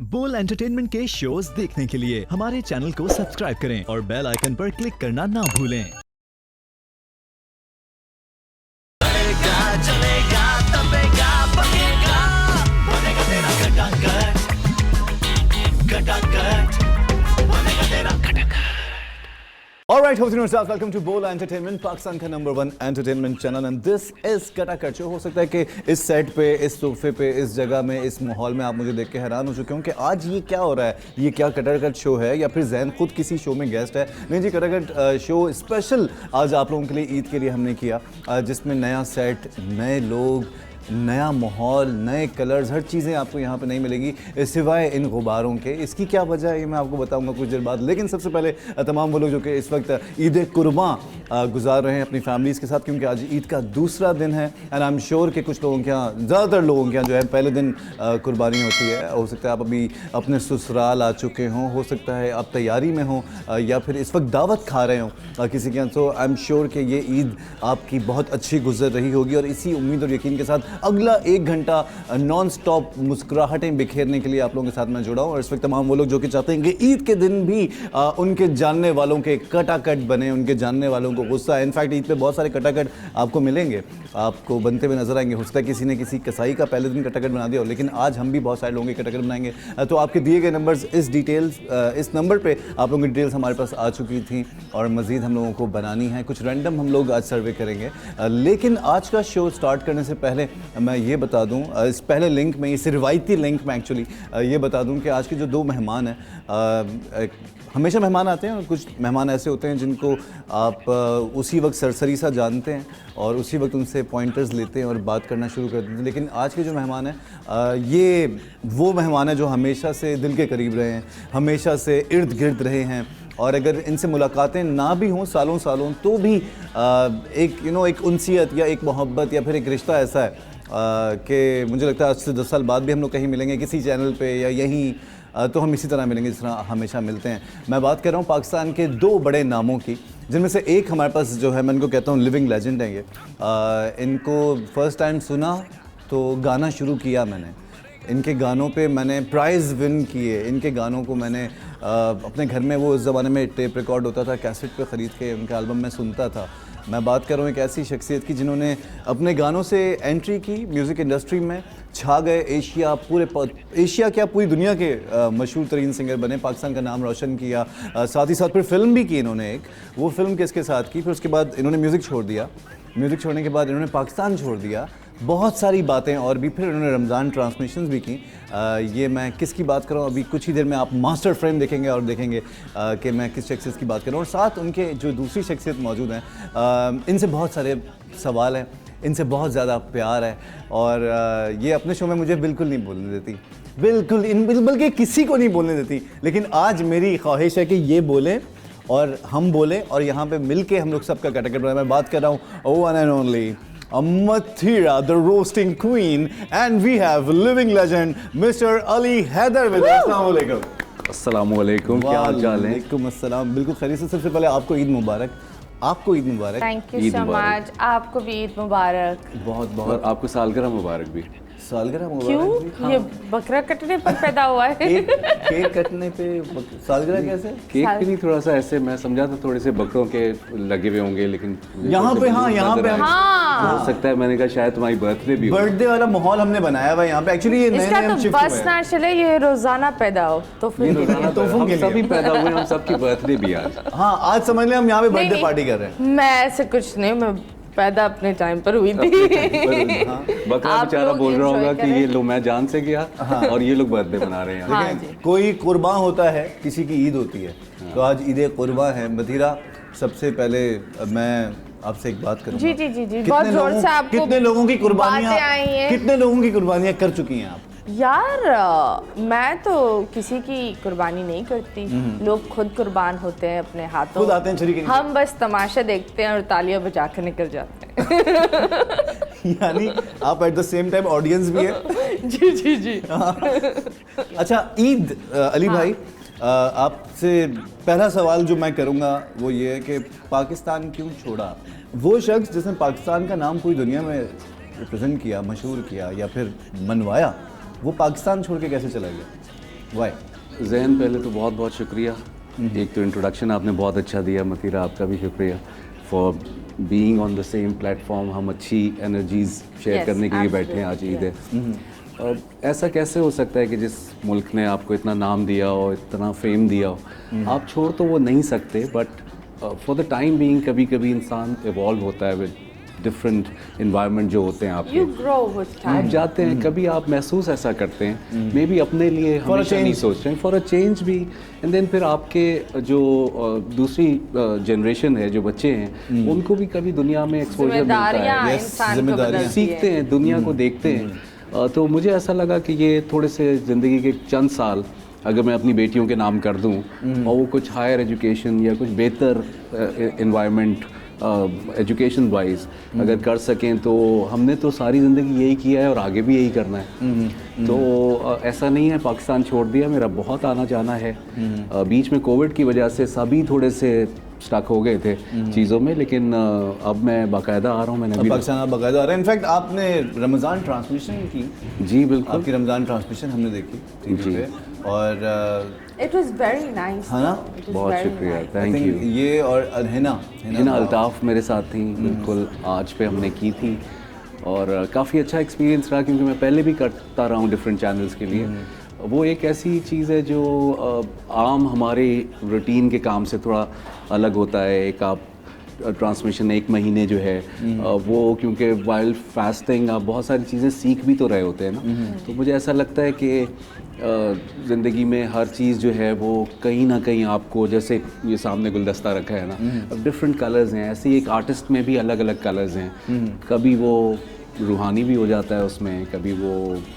बोल एंटरटेनमेंट के शोज देखने के लिए हमारे चैनल को सब्सक्राइब करें और बेल आइकन पर क्लिक करना ना भूलें। चलेगा तपेगा पकेगा बनेगा तेरा खटाखट खटाखट बनेगा तेरा खटाखट। Alright, hope you know, welcome to Bola Entertainment, Pakistan का number 1 entertainment channel and this is Katakat show. हो सकता है कि इस सेट पे, इस सोफे पे, इस जगह में, इस माहौल में आप मुझे देख के हैरान हो चुके हो कि आज ये क्या हो रहा है, ये क्या कटाकट शो है या फिर जैन खुद किसी शो में गेस्ट है। नहीं जी, कटाकट शो स्पेशल आज आप लोगों के लिए ईद के लिए हमने किया, जिसमें नया सेट, नए लोग, नया माहौल, नए कलर्स, हर चीज़ें आपको यहाँ पे नहीं मिलेगी सिवाय इन गुब्बारों के। इसकी क्या वजह है ये मैं आपको बताऊंगा कुछ देर बाद, लेकिन सबसे पहले तमाम वो लोग जो कि इस वक्त ईद कुर्बान गुजार रहे हैं अपनी फैमिलीज़ के साथ, क्योंकि आज ईद का दूसरा दिन है एंड आई एम श्योर कि कुछ लोगों के यहाँ, ज़्यादातर लोगों के यहाँ जो है पहले दिन कुर्बानी होती है। हो सकता है आप अभी अपने ससुराल आ चुके हों, हो सकता है आप तैयारी में हों या फिर इस वक्त दावत खा रहे हों किसी के यहाँ। तो आई एम श्योर कि ये ईद आपकी बहुत अच्छी गुजर रही होगी और इसी उम्मीद और यकीन के साथ अगला 1 घंटा नॉन स्टॉप मुस्कुराहटें बिखेरने के लिए आप लोगों के साथ मैं जुड़ा हूँ। और इस वक्त तमाम वो लोग जो कि चाहते हैं कि ईद के दिन भी उनके जानने वालों के कटाकट बने, उनके जानने वालों को गुस्सा है। इनफैक्ट ईद पे बहुत सारे कटाकट आपको मिलेंगे, आपको बनते हुए नजर आएंगे। हो सकता है किसी ने किसी कसाई का पहले दिन कटाकट बना दिया हो, लेकिन आज हम भी बहुत सारे लोगों के कटाकट बनाएंगे। तो आपके दिए गए नंबर्स, इस नंबर पर आप लोगों की डिटेल्स हमारे पास आ चुकी थी और मज़ीद हम लोगों को बनानी है। कुछ रैंडम हम लोग आज सर्वे करेंगे, लेकिन आज का शो स्टार्ट करने से पहले मैं ये बता दूं, इस पहले लिंक में, इस रिवायती लिंक में एक्चुअली ये बता दूं कि आज के जो 2 मेहमान हैं, हमेशा मेहमान आते हैं और कुछ मेहमान ऐसे होते हैं जिनको आप उसी वक्त सरसरी सा जानते हैं और उसी वक्त उनसे पॉइंटर्स लेते हैं और बात करना शुरू कर देते हैं। लेकिन आज के जो मेहमान हैं, ये वो मेहमान हैं जो हमेशा से दिल के करीब रहे हैं, हमेशा से इर्द गिर्द रहे हैं और अगर इनसे मुलाकातें ना भी हों सालों सालों तो भी एक उनसियत या एक मोहब्बत या फिर एक रिश्ता ऐसा है कि मुझे लगता है आज से 10 साल बाद भी हम लोग कहीं मिलेंगे किसी चैनल पे या यहीं, तो हम इसी तरह मिलेंगे जिस तरह हमेशा मिलते हैं। मैं बात कर रहा हूँ पाकिस्तान के 2 बड़े नामों की, जिनमें से एक हमारे पास जो है, मैं इनको कहता हूँ लिविंग लेजेंड है ये। इनको फर्स्ट टाइम सुना तो गाना शुरू किया मैंने, इनके गानों पे मैंने प्राइज़ विन किए, इनके गानों को मैंने अपने घर में, वो उस ज़माने में टेप रिकॉर्ड होता था, कैसेट पे ख़रीद के उनके एल्बम में सुनता था। मैं बात कर रहा हूँ एक ऐसी शख्सियत की जिन्होंने अपने गानों से एंट्री की म्यूज़िक इंडस्ट्री में, छा गए, एशिया क्या पूरी दुनिया के मशहूर तरीन सिंगर बने, पाकिस्तान का नाम रोशन किया, साथ ही साथ फिर फिल्म भी की इन्होंने एक। वो फिल्म किसके साथ की, फिर उसके बाद इन्होंने म्यूज़िक छोड़ दिया, म्यूज़िक छोड़ने के बाद इन्होंने पाकिस्तान छोड़ दिया, बहुत सारी बातें और भी, फिर उन्होंने रमज़ान ट्रांसमिशंस भी की। ये मैं किसकी बात कर रहा हूँ, अभी कुछ ही देर में आप मास्टर फ्रेम देखेंगे और देखेंगे कि मैं किस शख्सियत की बात कर रहा हूँ। और साथ उनके जो दूसरी शख्सियत मौजूद हैं, इनसे बहुत सारे सवाल हैं, इनसे बहुत ज़्यादा प्यार है और ये अपने शो में मुझे बिल्कुल नहीं बोलने देती, बल्कि किसी को नहीं बोलने देती। लेकिन आज मेरी ख्वाहिश है कि ये बोलें और हम बोलें और यहाँ पर मिल के हम लोग सबका कटाकट बनाएं। मैं बात कर रहा हूँ one and only Mathira, the roasting queen, and we have living legend Mr. Ali Haider with us. Assalamualaikum. अस्सलामुअलैकुम, क्या हाल चाल है? वालेकुम अस्सलाम, बिल्कुल खैरियत से। सबसे पहले आपको ईद मुबारक, आपको ईद मुबारक। थैंक यू सो मच, आपको भी ईद मुबारक। बहुत और बहुत आपको सालगिरह मुबारक भी। सालगिरह मुबारक। क्यों? ये बकरा कटने पर पैदा हुआ है? केक कटने पे सालगिरह कैसे? केक भी नहीं, थोड़ा सा ऐसे मैं समझा था थोड़े से बकरों के लगे हुए होंगे, लेकिन यहाँ पे, हाँ यहाँ पे हो सकता है, मैंने कहा शायद तुम्हारी बर्थडे भी हो। बर्थडे वाला माहौल हमने बनाया हुआ है यहाँ पे। एक्चुअली ये इसका तो बस ना चले, ये रोजाना पैदा हो तो फिर हम सभी पैदा हुए, हम सबकी बर्थडे भी आज। हाँ, आज समझ लें हम यहाँ पे बर्थडे पार्टी कर रहे हैं। मैं ऐसे कुछ नहीं, मैं पैदा अपने टाइम पर हुई थी। बकरा बेचारा बोल रहा होगा कि ये लो मैं जान से गया और ये लोग बर्थडे मना रहे हैं। हाँ, कोई कुर्बान होता है, किसी की ईद होती है, तो आज ईद कुर्बान है। मथीरा, सबसे पहले मैं आपसे एक बात करूंगा। जी जी जी जी, बहुत जोर से आपको कितने लोगों की कुर्बानियां आई हैं? कितने लोगों की कुर्बानियां कर चुकी हैं आप? यार, मैं तो किसी की कुर्बानी नहीं करती, लोग खुद कुर्बान होते हैं अपने हाथों, खुद आते हैं छुरी के नीचे। हम बस तमाशा देखते हैं और तालियां बजा कर निकल जाते हैं। यानी आप at the same time audience भी है। जी जी जी। अच्छा, ईद, अली भाई, आपसे पहला सवाल जो मैं करूंगा वो ये है कि पाकिस्तान क्यों छोड़ा? वो शख्स जिसने पाकिस्तान का नाम पूरी दुनिया में रिप्रेजेंट किया, मशहूर किया या फिर मनवाया, वो पाकिस्तान छोड़ के कैसे चला गया? वाई? जहन, पहले तो बहुत बहुत शुक्रिया। एक तो इंट्रोडक्शन आपने बहुत अच्छा दिया, मतीरा आपका भी शुक्रिया for being on the same platform. हम अच्छी एनर्जीज शेयर Yes, करने के लिए बैठे हैं, आज absolutely, ईद है। ऐसा कैसे हो सकता है कि जिस मुल्क ने आपको इतना नाम दिया हो, इतना फेम दिया हो, आप छोड़ तो वो नहीं सकते, but for the time being कभी कभी इंसान इवॉल्व होता है विद डिफरेंट इन्वायरमेंट जो होते हैं आपके। You grow with आप time. जाते हैं, कभी आप महसूस ऐसा करते हैं, मे बी अपने लिए हमेशा नहीं सोच रहे हैं, फॉर अ चेंज भी। एंड देन फिर आपके जो दूसरी जनरेशन है, जो बच्चे हैं, उनको भी कभी दुनिया में एक्सपोजर मिलता जिम्मेदारियां है, Yes, इंसान को जिम्मेदारियां। बदलती सीखते है। हैं, दुनिया को देखते हैं। तो मुझे ऐसा लगा कि ये थोड़े से ज़िंदगी के चंद साल अगर मैं अपनी बेटियों के नाम कर दूं और वो कुछ हायर एजुकेशन या कुछ बेहतर इन्वायरमेंट एजुकेशन वाइज अगर कर सकें, तो हमने तो सारी ज़िंदगी यही किया है और आगे भी यही करना है। तो ऐसा नहीं है पाकिस्तान छोड़ दिया, मेरा बहुत आना जाना है। बीच में कोविड की वजह से सभी थोड़े से स्टक हो गए थे चीज़ों में, लेकिन अब मैं बाकायदा आ रहा हूँ। मैंने अब अभी पाकिस्तान आप बाकायदा आ रहे हैं। इनफैक्ट आपने रमज़ान ट्रांसमिशन की, जी बिल्कुल, आपकी रमज़ान ट्रांसमिशन हमने देखी टीवी पे, और It was very nice. है ना? It was बहुत very शुक्रिया, nice. Thank you. ये और हिना हिना अल्ताफ़ मेरे साथ थी, बिल्कुल आज पे हमने की थी, और काफ़ी अच्छा एक्सपीरियंस रहा, क्योंकि मैं पहले भी करता रहा हूँ डिफरेंट चैनल्स के लिए। वो एक ऐसी चीज़ है जो आम हमारे रूटीन के काम से थोड़ा अलग होता है। एक आप ट्रांसमिशन एक महीने जो है वो, क्योंकि वाइल्ड फास्टिंग आप बहुत सारी चीज़ें सीख भी तो रहे होते हैं ना। तो मुझे ऐसा लगता है कि ज़िंदगी में हर चीज़ जो है वो कहीं ना कहीं आपको, जैसे ये सामने गुलदस्ता रखा है ना, अब डिफरेंट कलर्स हैं, ऐसे ही एक आर्टिस्ट में भी अलग अलग कलर्स हैं। कभी वो रूहानी भी हो जाता है उसमें, कभी वो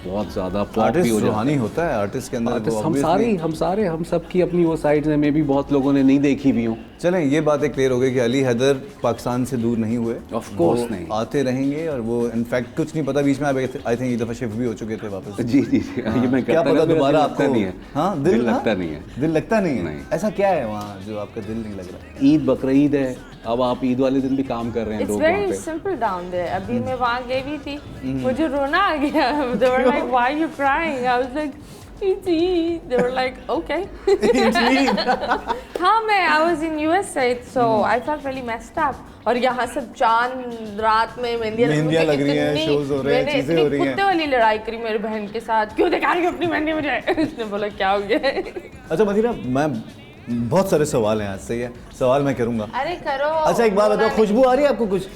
बहुत ज़्यादा पॉप भी आर्टिस्ट हो जाता रूहानी है। होता है आर्टिस्ट के अंदर, आर्टिस्ट वो हम obviously- सब की अपनी वो साइड्स हैं, मे भी बहुत लोगों ने नहीं देखी भी हों। चलें, ये बात क्लियर हो गई कि अली हैदर पाकिस्तान से दूर नहीं हुए। Of course वो नहीं। आते रहेंगे, और वो इनफैक्ट कुछ नहीं पता, बीच में आई थिंक ये दफ़ा शिफ्ट भी हो चुके थे वापस। जी जी जी, ये मैं क्या करता पता रहता, मेरा दोबारा दिल आपको लगता नहीं है। हाँ, दिल लगता नहीं है। दिल लगता नहीं है। नहीं। ऐसा क्या है वहाँ जो आपका दिल नहीं लग रहा? ईद बकरीद है, अब आप ईद वाले दिन भी काम कर रहे हैं It's लोग वहाँ very पे। simple down there. अभी मैं वहाँ गई भी थी, मुझे रोना आ गया. They were like, "Why are you crying?" I was like, "It's Eid." They were like, "Okay." हाँ, I was in USA, so I felt really messed up. और यहाँ सब चांद रात में मेहंदियाँ लग रही हैं, shows हो रहे हैं, मैंने चीज़ें हो रही हैं। कुत्ते वाली लड़ाई करी मेरी बहन के साथ, क्यों दिखा रही हो अपनी मेहंदी मुझे? उसने बोला क्या हो गया? अच्छा मदीना, मैं बहुत सारे सवाल हैं आज से, ये सवाल मैं करूँगा। अरे करो। अच्छा एक बात बोला बताओ, नहीं। खुशबू आ रही है आपको कुछ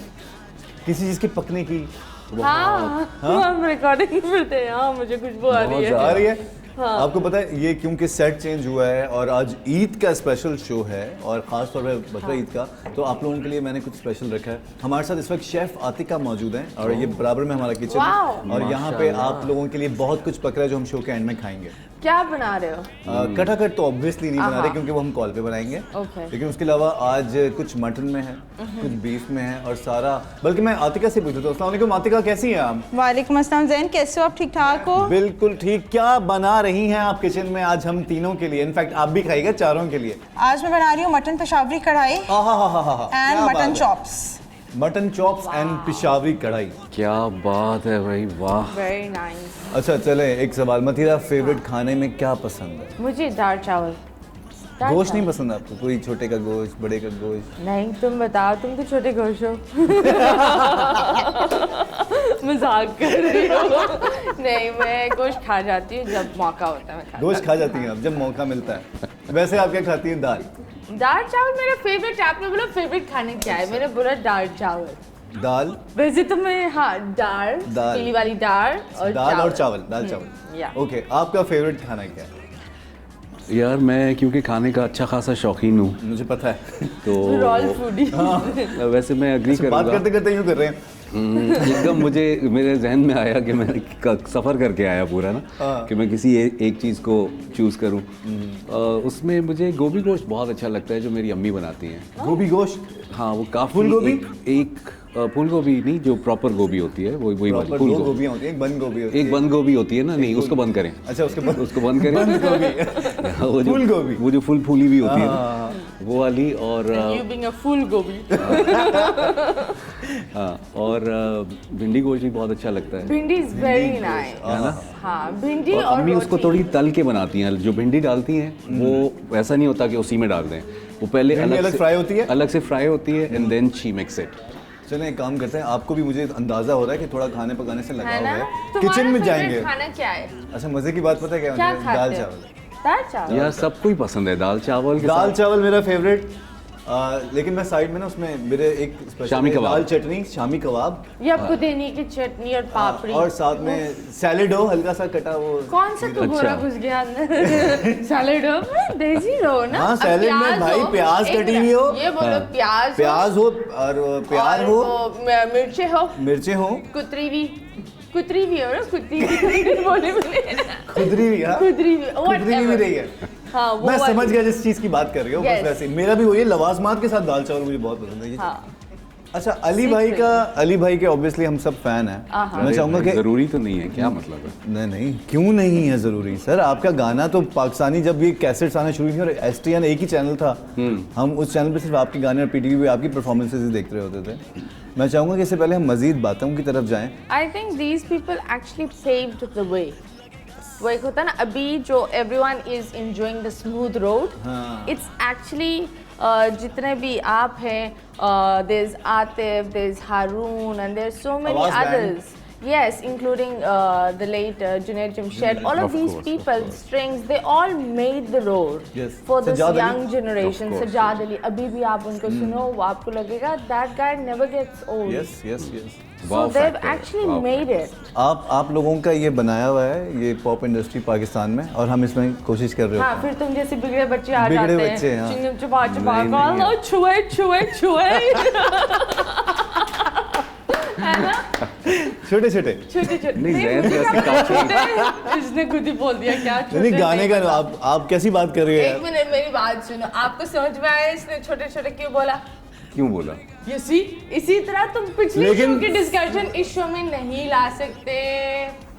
किसी चीज़ के पकने की? हाँ, हम रिकॉर्डिंग करते हैं। हाँ, मुझे खुशबू आ रही है। आ रही है। आपको पता है ये क्योंकि सेट चेंज हुआ है और आज ईद का स्पेशल शो है, और ख़ास तौर पे बकरा ईद का, तो आप लोगों के लिए मैंने कुछ स्पेशल रखा है। हमारे साथ इस वक्त शेफ़ आतिका मौजूद हैं, और ये बराबर में हमारा किचन है, वाओ। और यहाँ पे आप लोगों के लिए बहुत कुछ पक रहा है जो हम शो के एंड में खाएंगे। क्या बना रहे हो? कटाकट तो ऑब्वियसली नहीं बना रहे, क्योंकि वो हम कॉल पे बनाएंगे। Okay. लेकिन उसके अलावा आज कुछ मटन में है, कुछ बीफ में है, और सारा, बल्कि मैं आतिका से पूछता हूँ। अस्सलाम वालेकुम आतिका, कैसी हैं आप? वालेकुम अस्सलाम ज़ैन, कैसे हो आप? ठीक ठाक हो? बिल्कुल ठीक। क्या बना रही हैं आप किचन में आज हम तीनों के लिए? इनफैक्ट आप भी खाइएगा, चारों के लिए। आज मैं बना रही हूँ मटन पेशावरी कढ़ाई and mutton chops. Mutton chops and Peshawari कढ़ाई। क्या बात है भाई, वाह। Very nice. अच्छा चले, एक सवाल, मतीरा फेवरेट खाने में क्या पसंद है? मुझे दाल चावल। दाल गोश्त चावल। नहीं पसंद आपको? कोई छोटे का गोश्त, बड़े का गोश्त? नहीं, तुम बताओ, तुम तो छोटे गोश्त हो। मजाक कर रही हो। नहीं, मैं गोश्त खा जाती हूँ जब मौका होता है। मैं खा गोश्त खा जाती हैं आप जब मौका मिलता है। वैसे आप क्या खाती हैं? दाल? दाल चावल मेरा फेवरेट है। आपने बोला फेवरेट खाने क्या है, मैंने बोला दाल चावल। दाल, वैसे तो मैं, हाँ, दाल, पीली वाली दाल और दाल और चावल, दाल चावल। या। ओके, आपका फेवरेट खाना क्या है? यार मैं क्योंकि खाने का अच्छा खासा शौकीन हूँ, मुझे पता है। तो रॉयल फूडी। वैसे मैं एग्री बात करूँगा। करते करते यूँ कर रहे हैं। एकदम मुझे मेरे जहन में आया कि मैं सफ़र करके आया पूरा ना, कि मैं किसी एक चीज़ को चूज़ करूं। उसमें मुझे गोभी गोश्त बहुत अच्छा लगता है जो मेरी अम्मी बनाती हैं। गोभी गोश्त? हाँ, वो काफ़ी। फूल गोभी? एक फूल गोभी नहीं, जो प्रॉपर गोभी होती है वही वाली प्रॉपर फूल दो गोभी। गोभियाँ होती हैं, एक बंद गोभी होती है। एक बंद गोभी होती है ना, नहीं उसको बंद करें। अच्छा, उसको बंद उसको बंद करें। बंद गोभी। वो जो फूल गोभी। वो जो फूल फूली भी होती है ना, वो वाली और You being a full gobi. हाँ, और भिंडी गोश्त भी बहुत अच्छा लगता है, Bhindi is very nice. है ना? हाँ, भिंडी और और अम्मी उसको रोटी. थोड़ी तल के बनाती हैं, जो भिंडी डालती हैं वो वैसा नहीं होता कि उसी में डाल दें, वो पहले भिंडी अलग फ्राई होती है? अलग से फ्राई होती है and then she mix it. चलें एक काम करते हैं, आपको भी मुझे अंदाजा हो रहा है कि थोड़ा खाने पकाने से लगा है हुआ ना? है, तुम्हारा किचन में favorite जाएंगे। खाना क्या है? अच्छा मजे की बात पता है क्या क्या मुझे? खाते दाल हो? चावल। दाल चावल. यार सबको ही पसंद है दाल चावल के दाल साथ। चावल मेरा फेवरेट, लेकिन मैं साइड में ना उसमें मेरे एक स्पेशल शामी कबाब। दाल चटनी, शामी कबाब या पुदीने की चटनी और पापड़ी. और साथ में सैलेड हो हल्का सा कटा वो। कौन सा तू गोरा घुस गया अंदर? सैलेड हो, देसी रहो ना. हाँ, अब सैलेड में प्याज भाई हो, प्याज एक कटी मिनट, हुई हो। ये बोलो हाँ। प्याज हो और प्याज और हो, वो मिर्चे हो, मिर्चे हो, कुतरी भी हो ना, कुतरी भी बोले खुदरी भी, हाँ खुदरी भी, खुदरी भी whatever. रही है। हाँ, वो मैं वाली. समझ गया जिस चीज की बात कर रही हो, बस Yes. वैसे ही। मेरा भी वही है, लवाजमात के साथ दाल चावल मुझे बहुत पसंद है। हाँ. अच्छा अली भाई के ऑब्वियसली हम सब फैन हैं। मैं चाहूंगा कि जरूरी तो नहीं है, क्या मतलब है? नहीं क्यों नहीं है जरूरी सर, आपका गाना तो पाकिस्तानी जब ये कैसेट्स आना शुरू हुई और STN एक ही चैनल था, हम उस चैनल पे सिर्फ आपके गाने और PTV पे आपकी परफॉर्मेंसेज ही देखते होते थे। मैं चाहूंगा कि इससे पहले हम मजीद बातों की तरफ जाएं। I think these people actually paved the way. वो एक होता है ना अभी जो everyone is enjoying the smooth road. It's actually जितने भी आप हैं, there's Atif, there's Haroon, and there's so many Awaz band. others. Yes, including the late Junaid Jamshed. All of these course, people, strings, they all made the road Yes. for this Sajjad Ali. young generation. Of course. Sajjad Ali, अभी भी आप उनको सुनो, वो आपको लगेगा that guy never gets old. Yes yes yes. So Wow they've factor, actually wow made it. आप लोगों का ये बनाया हुआ है ये पॉप इंडस्ट्री पाकिस्तान में, और हम इसमें कोशिश कर रहे हाँ, होते फिर तुम जैसे बिगड़े बच्चे आ बिगड़े जाते बच्चे, हैं, हाँ। चिंगम चबा चबा नहीं, नहीं, लो छुए छुए छुए, है ना? हैं छोटे छोटे। छोटे छोटे नहीं, जैन मुझे जैसे क्या काफी- छोटे? इसने खुद ही बोल दिया क्या छोटे नहीं गाने का नहीं पता। आप कैसी बात कर रही एक है? मिनट मेरी बात सुनो, आपको समझ में आया इसने छोटे छोटे क्यों बोला? क्यों बोला? You see, इसी तरह तुम पिछले लेकिन- शो की डिस्कशन इस शो में नहीं ला सकते।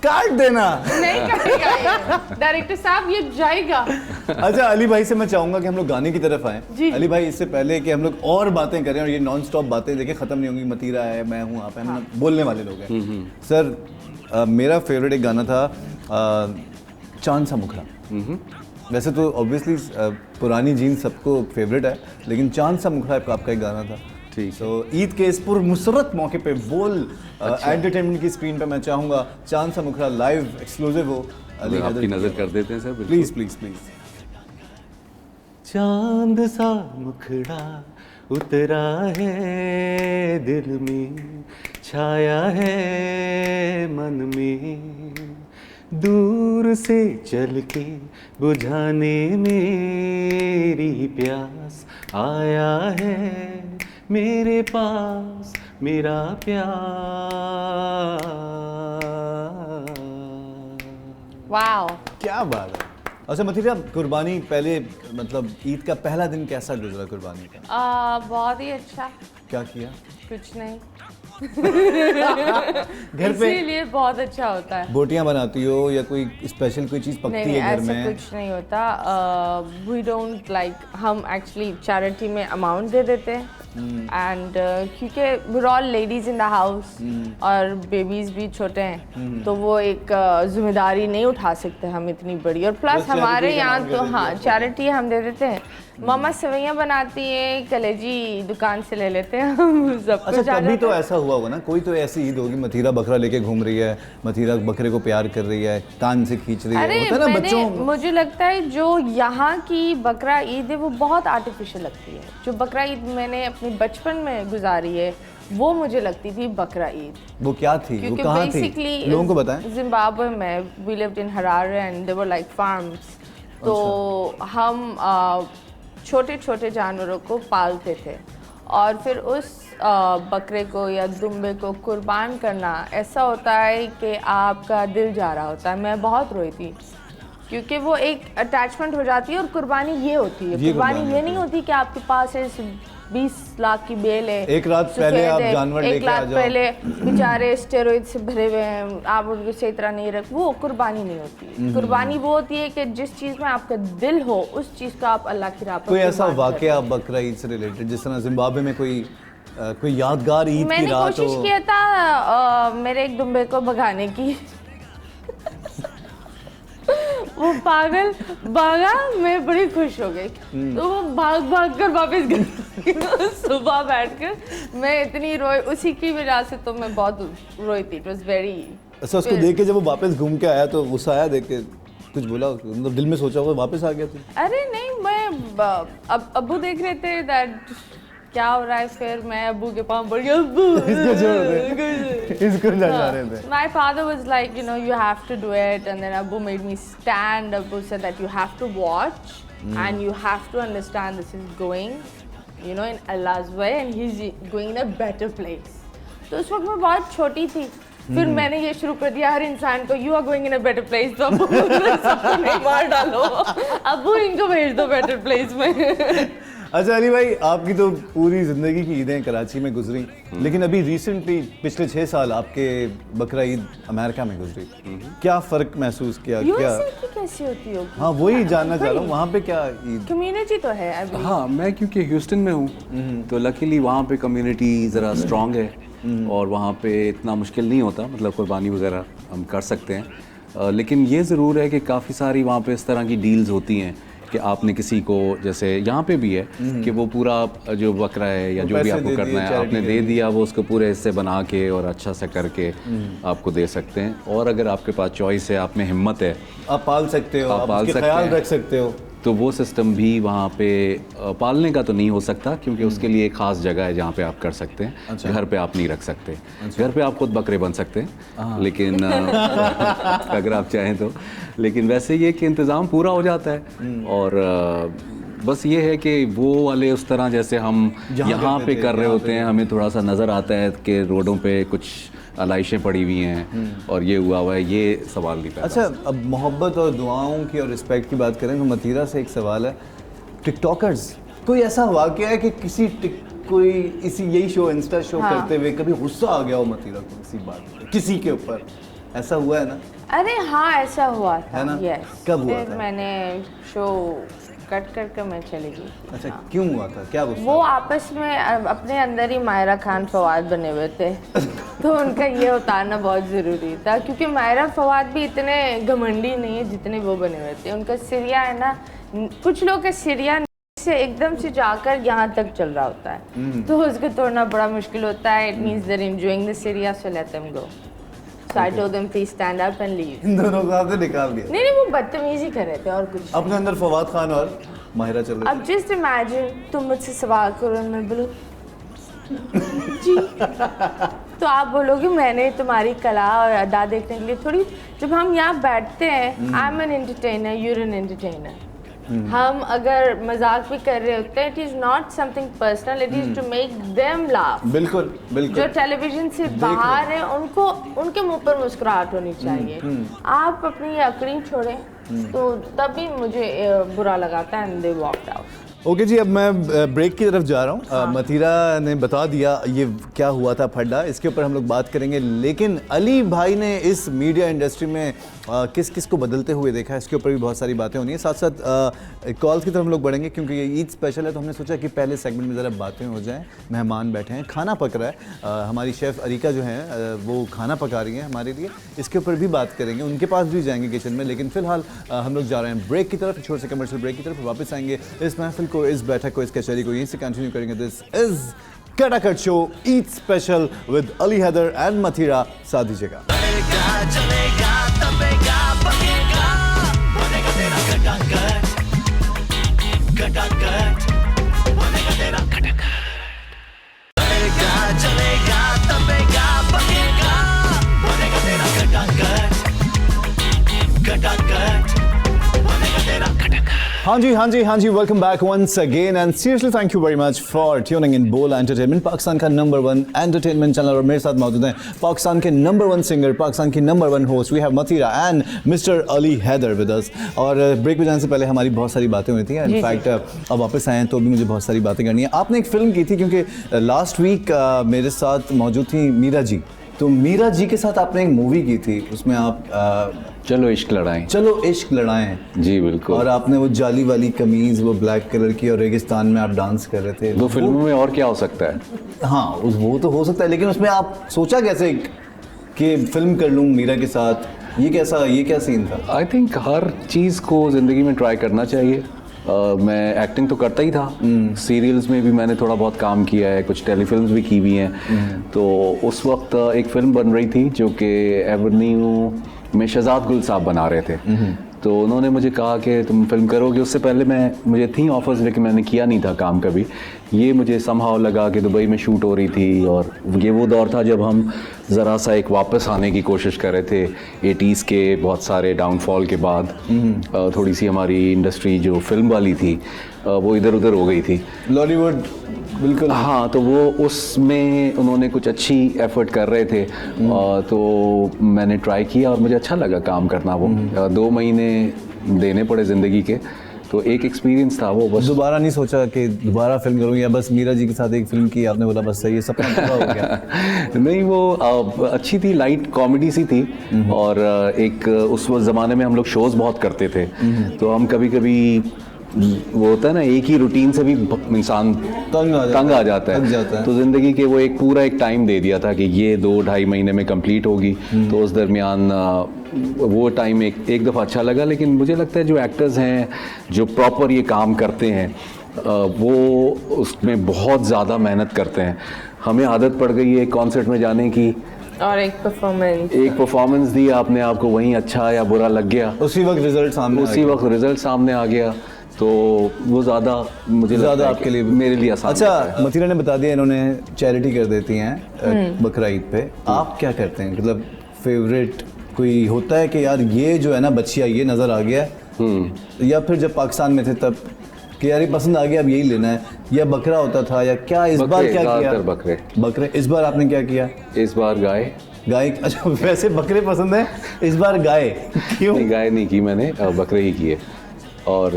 काट देना। नहीं कटेगा ये, डायरेक्टर साहब ये जाएगा। अच्छा अली भाई से मैं चाहूंगा कि हम लोग गाने की तरफ आए। जी। अली भाई इससे पहले कि हम लोग और बातें करें, और ये नॉन स्टॉप बातें देखिए खत्म नहीं होंगी, मतीरा है, मैं हूँ, आप हैं, हम बोलने वाले लोग हैं। सर मेरा फेवरेट एक गाना था चांद सा मुखड़ा। वैसे तो ऑब्वियसली पुरानी जीन्स सबको फेवरेट है, लेकिन चांद सा मुखड़ा आपका एक गाना था। ठीक। तो ईद के इस पुरमुसरत मौके पे बोल एंटरटेनमेंट की स्क्रीन पे मैं चाहूंगा चांद सा मुखड़ा लाइव एक्सक्लूसिव हो। अली आपकी नजर कर देते हैं सर, बिल्कुल। Please please please. चांद सा मुखड़ा उतरा है दिल में, छाया है मन में, दूर से चल के बुझाने मेरी प्यास आया है मेरे पास मेरा प्यार। वाओ, क्या बात है। अच्छा मथुरा, कुर्बानी पहले मतलब ईद का पहला दिन कैसा गुजरा कुर्बानी का? बहुत ही अच्छा। क्या किया? कुछ नहीं, घर पे इसीलिए बहुत अच्छा होता है। बोटियां बनाती हो या कोई स्पेशल कोई चीज पकती नहीं, है घर ऐसा में? कुछ नहीं होता। वी डोंट लाइक, हम एक्चुअली चैरिटी में अमाउंट दे देते हैं, एंड क्योंकि we all ladies in the house और बेबीज भी छोटे हैं, तो वो एक जिम्मेदारी नहीं उठा सकते हम इतनी बड़ी। और प्लस charity हमारे का यहाँ नाम तो दे हाँ देते चैरिटी हम दे देते हैं। मामा सेवैयाँ बनाती हैं, कलेजी दुकान से ले लेते हैं हम, सब अच्छा कुछ आ कभी जाता तो है। ऐसा हुआ होगा ना, कोई तो ऐसी ईद होगी मथीरा बकरा लेके घूम रही है, मथीरा बकरे को प्यार कर रही है, कान से खींच रही है, अरे होता है ना बच्चों। मुझे लगता है जो यहाँ की बकरा ईद है वो बहुत आर्टिफिशियल लगती है। जो बकरा ईद मैंने अपने बचपन में गुजारी है वो मुझे लगती थी बकरा ईद। वो क्या थी, वो क्योंकि कहाँ थी, बेसिकली लोगों को बताएं। जिम्बाब्वे में we lived in Harare and there were like farms, तो हम छोटे छोटे जानवरों को पालते थे, और फिर उस बकरे को या दुम्बे को कुर्बान करना ऐसा होता है कि आपका दिल जा रहा होता है। मैं बहुत रोई थी क्योंकि वो एक अटैचमेंट हो जाती है, और कुर्बानी ये होती है। ये कुर्बानी कुर्बानी ये नहीं होती कि आपके पास इस 20 लाख की बेल है, 1 रात पहले आप सफेद है, जानवर 1 लेके लाख आ जाओ। पहले बेचारे स्टेरॉइड से भरे हुए हैं, आप उनको सही तरह नहीं रख, वो कुर्बानी नहीं होती। कुर्बानी वो होती है कि जिस चीज़ में आपका दिल हो उस चीज़ को आप अल्लाह की राह पर कोई ऐसा कुर्बान कर वाकया बकरा ईद से रिलेटेड, जिस तरह जिम्बाब्वे में कोई यादगार ईद की मैंने रात कोशिश हो? किया था मेरे एक दुम्बे को भगाने की वो पागल भागा, मैं बड़ी खुश हो गई। तो वो भाग भाग कर वापस गया। सुबह बैठकर मैं इतनी रोई, उसी की वजह से तो मैं बहुत रोई थी। It was very. अच्छा, उसको देख के जब वो वापस घूम के आया तो गुस्सा आया देख के? कुछ बोला मतलब दिल में सोचा होगा वापस आ गया तो? अरे नहीं, मैं अब्बू देख रहे थे दैट क्या हो रहा है, फिर मैं अब्बू के पाँव पड़ गया। अब्बू इसको छोड़ दे, इसको जा रहे थे। My father was like, you know, you have to do it, and then Abu made me stand. Abu said that you have to watch and you have to understand this is going, you know, in Allah's way, and He's going in a better place. तो उस वक्त मैं बहुत छोटी थी। फिर मैंने ये शुरू कर दिया हर इंसान को, you are going in a better place, तो अब्बू सबको नहीं मार डालो, अब्बू इनको भेज दो बेटर प्लेस में। अच्छा अली भाई, आपकी तो पूरी ज़िंदगी की ईदें कराची में गुजरी, लेकिन अभी रिसेंटली पिछले 6 साल आपके बकरा ईद अमेरिका में गुजरी। क्या फ़र्क महसूस किया? क्या यूएसए की कैसी होती होगी? हाँ वही जानना चाह रहा हूँ, वहाँ पे क्या ईद? कम्युनिटी तो है अभी। हाँ, मैं क्योंकि ह्यूस्टन में हूँ तो लकीली वहाँ पे कम्युनिटी ज़रा स्ट्रॉन्ग है और वहाँ पे इतना मुश्किल नहीं होता, मतलब कुर्बानी वगैरह हम कर सकते हैं। लेकिन ये ज़रूर है कि काफ़ी सारी वहाँ पे इस तरह की डील्स होती हैं कि आपने किसी को, जैसे यहाँ पे भी है कि वो पूरा जो बकरा है या जो भी आपको करना है आपने दे दिया, वो उसको पूरे हिस्से बना के और अच्छा से करके आपको दे सकते हैं। और अगर आपके पास चॉइस है, आप में हिम्मत है, आप पाल सकते हो, आप पाल उसके सकते ख्याल हैं। रख सकते हो, तो वो सिस्टम भी वहाँ पे पालने का तो नहीं हो सकता क्योंकि उसके लिए एक ख़ास जगह है जहाँ पे आप कर सकते हैं। अच्छा। घर पे आप नहीं रख सकते। घर पे आप खुद बकरे बन सकते हैं, लेकिन अगर आप चाहें तो। लेकिन वैसे ये कि इंतज़ाम पूरा हो जाता है और बस ये है कि वो वाले उस तरह जैसे हम यहाँ पे कर रहे होते हैं, हमें थोड़ा सा नज़र आता है कि रोडों पे कुछ आलाइशें पड़ी हुई हैं और ये हुआ हुआ है, ये सवाल नहीं पैदा। अच्छा, अब मोहब्बत और दुआओं की और रिस्पेक्ट की बात करें तो मतीरा से एक सवाल है, टिकटॉकर्स, कोई ऐसा वाकया है कि कोई इसी यही शो, इंस्टा शो करते हुए कभी गुस्सा आ गया हो मतीरा को किसी बात पे, किसी के ऊपर? ऐसा हुआ है ना? अरे हाँ, ऐसा हुआ था। है ना? यस। कब हुआ फिर था? मैंने शो कट कर मैं चली गई थी। अच्छा, क्यों हुआ था? क्या गुस्सा? वो आपस में अपने अंदर ही मायरा खान फवाद बने हुए थे तो उनका ये उतारना बहुत ज़रूरी था क्योंकि मायरा फवाद भी इतने घमंडी नहीं है जितने वो बने हुए थे। उनका सिरिया है ना, कुछ लोग का सिरिया से एकदम से जाकर यहाँ तक चल रहा होता है तो उसको तोड़ना बड़ा मुश्किल होता है। It means they're enjoying the Syria, so let them go. So I told them please stand up and leave. इन दोनों को आपने निकाल दिया? नहीं, वो बदतमीजी कर रहे थे और कुछ। अपने अंदर फवाद खान और माहिरा चल रहे अब जस्ट इमेजिन तुम मुझसे सवाल करो और मैं बोलूं जी, तो आप बोलोगे मैंने तुम्हारी कला और अदा देखने के लिए थोड़ी। जब हम यहाँ बैठते हैं, I am an entertainer, you are an entertainer. हम अगर मजाक भी कर रहे होते हैं, it is not something personal, it is to make them laugh. बिल्कुल जो बिल्कुल। टेलीविजन से बाहर है उनको, उनके मुंह पर मुस्कुराहट होनी चाहिए। आप अपनी ये अकड़ी छोड़ें तो तभी मुझे बुरा लगा था and they walked out. Okay जी, अब मैं ब्रेक की तरफ जा रहा हूँ। मतीरा ने बता दिया ये क्या हुआ था फड्डा, इसके ऊपर हम लोग बात करेंगे। लेकिन अली भाई ने इस मीडिया इंडस्ट्री में किस किस को बदलते हुए देखा है, इसके ऊपर भी बहुत सारी बातें होनी है। साथ साथ कॉल्स की तरफ हम लोग बढ़ेंगे क्योंकि ये ईद स्पेशल है, तो हमने सोचा कि पहले सेगमेंट में ज़रा बातें हो जाएं। मेहमान बैठे हैं, खाना पक रहा है, हमारी शेफ़ अरिका जो हैं वो खाना पका रही हैं हमारे लिए, इसके ऊपर भी बात करेंगे। उनके पास भी जाएंगे किचन में। लेकिन फिलहाल हम लोग जा रहे हैं ब्रेक की तरफ, छोटे से कमर्शियल ब्रेक की तरफ। वापस आएंगे इस महफिल को, इस बैठक को, इस कचहरी को यहीं से कंटिन्यू करेंगे। This is Katakat show Eid special with Ali Haider and Mathira. साथ दीजिएगा। चलेगा चलेगा तबेगा बनेगा बनेगा तेरा कटाकट कटाकट बनेगा तेरा कटाकट। चलेगा चलेगा तबेगा बनेगा बनेगा तेरा कटाकट कटाकट बनेगा तेरा कटाकट। हाँ जी welcome back once again and seriously thank you very much for tuning in Bol entertainment, Pakistan का नंबर 1 एंटरटेनमेंट चैनल। और मेरे साथ मौजूद हैं पाकिस्तान के नंबर 1 सिंगर, पाकिस्तान की number 1 host, we have Mathira and mister Ali Haider with us. और ब्रेक पे जाने से पहले हमारी बहुत सारी बातें हुई थी, इनफैक्ट अब वापस आए हैं तो भी मुझे बहुत सारी बातें करनी है। आपने एक फिल्म की थी, क्योंकि लास्ट वीक मेरे साथ मौजूद थी मीरा जी, तो मीरा जी के साथ आपने एक मूवी की थी, उसमें आप चलो इश्क लड़ाएं। चलो इश्क लड़ाएं जी बिल्कुल। और आपने वो जाली वाली कमीज, वो ब्लैक कलर की, और रेगिस्तान में आप डांस कर रहे थे। दो फिल्मों में और क्या हो सकता है? हाँ वो तो हो सकता है, लेकिन उसमें आप सोचा कैसे कि फिल्म कर लूँ मीरा के साथ? ये क्या सीन था? आई थिंक हर चीज़ को ज़िंदगी में ट्राई करना चाहिए। मैं एक्टिंग तो करता ही था, सीरियल्स में भी मैंने थोड़ा बहुत काम किया है, कुछ टेलीफिल्म्स भी की हुई हैं। तो उस वक्त एक फ़िल्म बन रही थी जो कि एवेन्यू में शहजाद गुल साहब बना रहे थे। तो उन्होंने मुझे कहा कि तुम फिल्म करोगे। उससे पहले मुझे थी ऑफर्स, लेकिन मैंने किया नहीं था काम कभी। ये मुझे समहाउ लगा कि दुबई में शूट हो रही थी, और ये वो दौर था जब हम ज़रा सा एक वापस आने की कोशिश कर रहे थे 80s के बहुत सारे डाउनफॉल के बाद। थोड़ी सी हमारी इंडस्ट्री जो फिल्म वाली थी वो इधर उधर हो गई थी, लॉलीवुड बिल्कुल। हाँ, तो वो उसमें उन्होंने कुछ अच्छी एफर्ट कर रहे थे, तो मैंने ट्राई किया और मुझे अच्छा लगा काम करना। वो 2 महीने देने पड़े ज़िंदगी के, तो एक एक्सपीरियंस था वो। बस दोबारा नहीं सोचा कि दोबारा फिल्म करूँगी, या बस मीरा जी के साथ एक फिल्म की, आपने बोला बस सही है, सपना पूरा हो गया? नहीं, वो अच्छी थी, लाइट कॉमेडी सी थी। और एक उस ज़माने में हम लोग शोज़ बहुत करते थे, तो हम कभी कभी वो होता है ना, एक ही रूटीन से भी इंसान तंग आ जाता है। तो ज़िंदगी के वो पूरा एक टाइम दे दिया था कि ये 2-2.5 महीने में कंप्लीट होगी। तो उस दरमियान वो टाइम एक दफ़ा अच्छा लगा। लेकिन मुझे लगता है जो एक्टर्स हैं जो प्रॉपर ये काम करते हैं वो उसमें बहुत ज़्यादा मेहनत करते हैं। हमें आदत पड़ गई है कॉन्सर्ट में जाने की, और एक परफॉर्मेंस दी आपने, आपको वहीं अच्छा या बुरा लग गया, उसी वक्त रिजल्ट सामने आ गया। तो वो ज़्यादा आपके लिए, मेरे लिए आसान। अच्छा, मतीरा ने बता दिया इन्होंने चैरिटी कर देती हैं बकरा ईद पे। आप क्या करते हैं? मतलब फेवरेट कोई होता है कि यार ये जो है ना बच्चिया, ये नज़र आ गया है, या फिर जब पाकिस्तान में थे तब कि यार ये पसंद आ गया, अब यही लेना है, या बकरा होता था, या क्या इस बार क्या किया? बकरे। इस बार आपने क्या किया? इस बार गाय। अच्छा, वैसे बकरे पसंद है, इस बार गाय क्यों? नहीं, गाय नहीं की मैंने, बकरे ही किए। और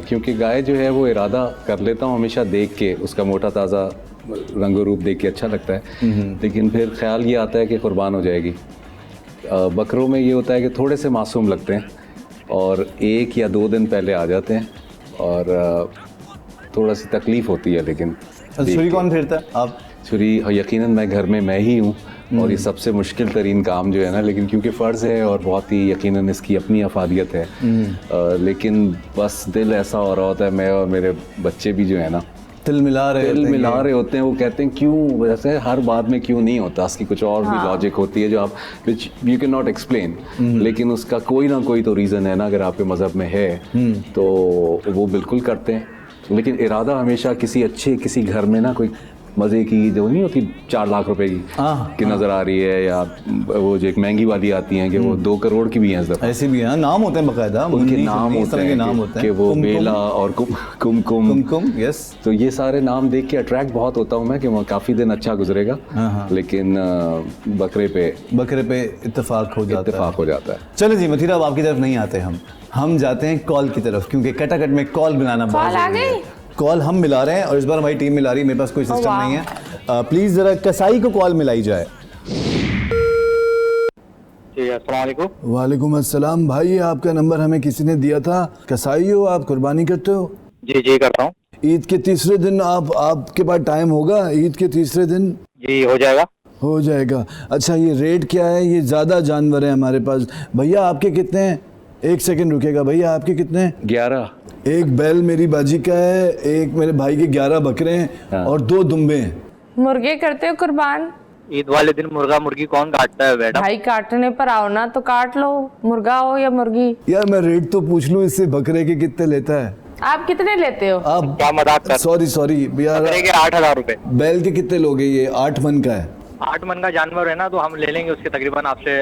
क्योंकि गाय जो है वो इरादा कर लेता हूँ हमेशा देख के, उसका मोटा ताज़ा रंगो रूप देख के अच्छा लगता है। लेकिन फिर ख्याल ये आता है कि कुर्बान हो जाएगी। बकरों में ये होता है कि थोड़े से मासूम लगते हैं और 1 या 2 दिन पहले आ जाते हैं, और थोड़ा सी तकलीफ़ होती है। लेकिन छुरी कौन फेरता है? आप? छुरी यकीनन मैं घर में मैं ही हूँ, और ये सबसे मुश्किल तरीन काम जो है ना, लेकिन क्योंकि फ़र्ज़ है और बहुत ही यकीनन इसकी अपनी अफादियत है। लेकिन बस दिल ऐसा हो रहा होता है, मैं और मेरे बच्चे भी जो है ना तिल मिला रहे होते हैं। वो कहते हैं क्यों, वैसे हर बात में क्यों नहीं होता, उसकी कुछ और भी लॉजिक होती है जो आप which you can not explain, लेकिन उसका कोई ना कोई तो रीज़न है ना, अगर आपके मज़हब में है तो वो बिल्कुल करते हैं। लेकिन इरादा हमेशा किसी घर में ना कोई मज़े की जो नहीं होती 4 लाख रुपए की नज़र आ रही है, या वो जो एक महंगी वाली आती हैं कि वो 2 करोड़ की भी हैं, इस दफ़ा ऐसी भी हैं, नाम होते हैं बकायदा, उनके नाम होते हैं कि वो बेला और कुमकुम। यस। तो ये सारे नाम देख के अट्रैक्ट बहुत होता हूँ मैं कि काफ़ी दिन अच्छा गुजरेगा। लेकिन बकरे पे इत्तेफाक हो जाता है। चलो जी मतीरा, अब आपकी तरफ नहीं आते, हम जाते हैं कॉल की तरफ, क्योंकि कटाकट में कॉल मिलाना बहुत ज़रूरी है। कॉल हम मिला रहे हैं, और इस बार हमारी टीम मिला रही है, मेरे पास कोई सिस्टम नहीं है। प्लीज जरा कसाई को कॉल मिलाई जाए। वालेकुम अस्सलाम भाई, आपका नंबर हमें किसी ने दिया था। कसाई हो आप? कुर्बानी करते हो? जी करता हूँ। ईद के तीसरे दिन आपके पास टाइम होगा? ईद के तीसरे दिन? जी हो जाएगा। अच्छा, ये रेट क्या है? ये ज्यादा जानवर है हमारे पास। भैया आपके कितने हैं? 1 सेकंड रुकेगा भैया, आपके कितने हैं? 11। एक बैल मेरी बाजी का है, एक मेरे भाई के 11 बकरे हैं, और 2 दुम्बे हैं। मुर्गे करते हो कुर्बान? ईद वाले दिन मुर्गा मुर्गी कौन काटता है बेटा? भाई काटने पर आओ ना तो काट लो, मुर्गा हो या मुर्गी। यार मैं रेट तो पूछ लूं इससे, बकरे के कितने लेता है? आप कितने लेते हो? आप क्या मजाक कर? सॉरी यार, 8,000 रुपए। बैल के कितने लोगे? ये 8 मन का है। 8 मन का जानवर है ना, तो हम ले लेंगे उसके तकरीबन आपसे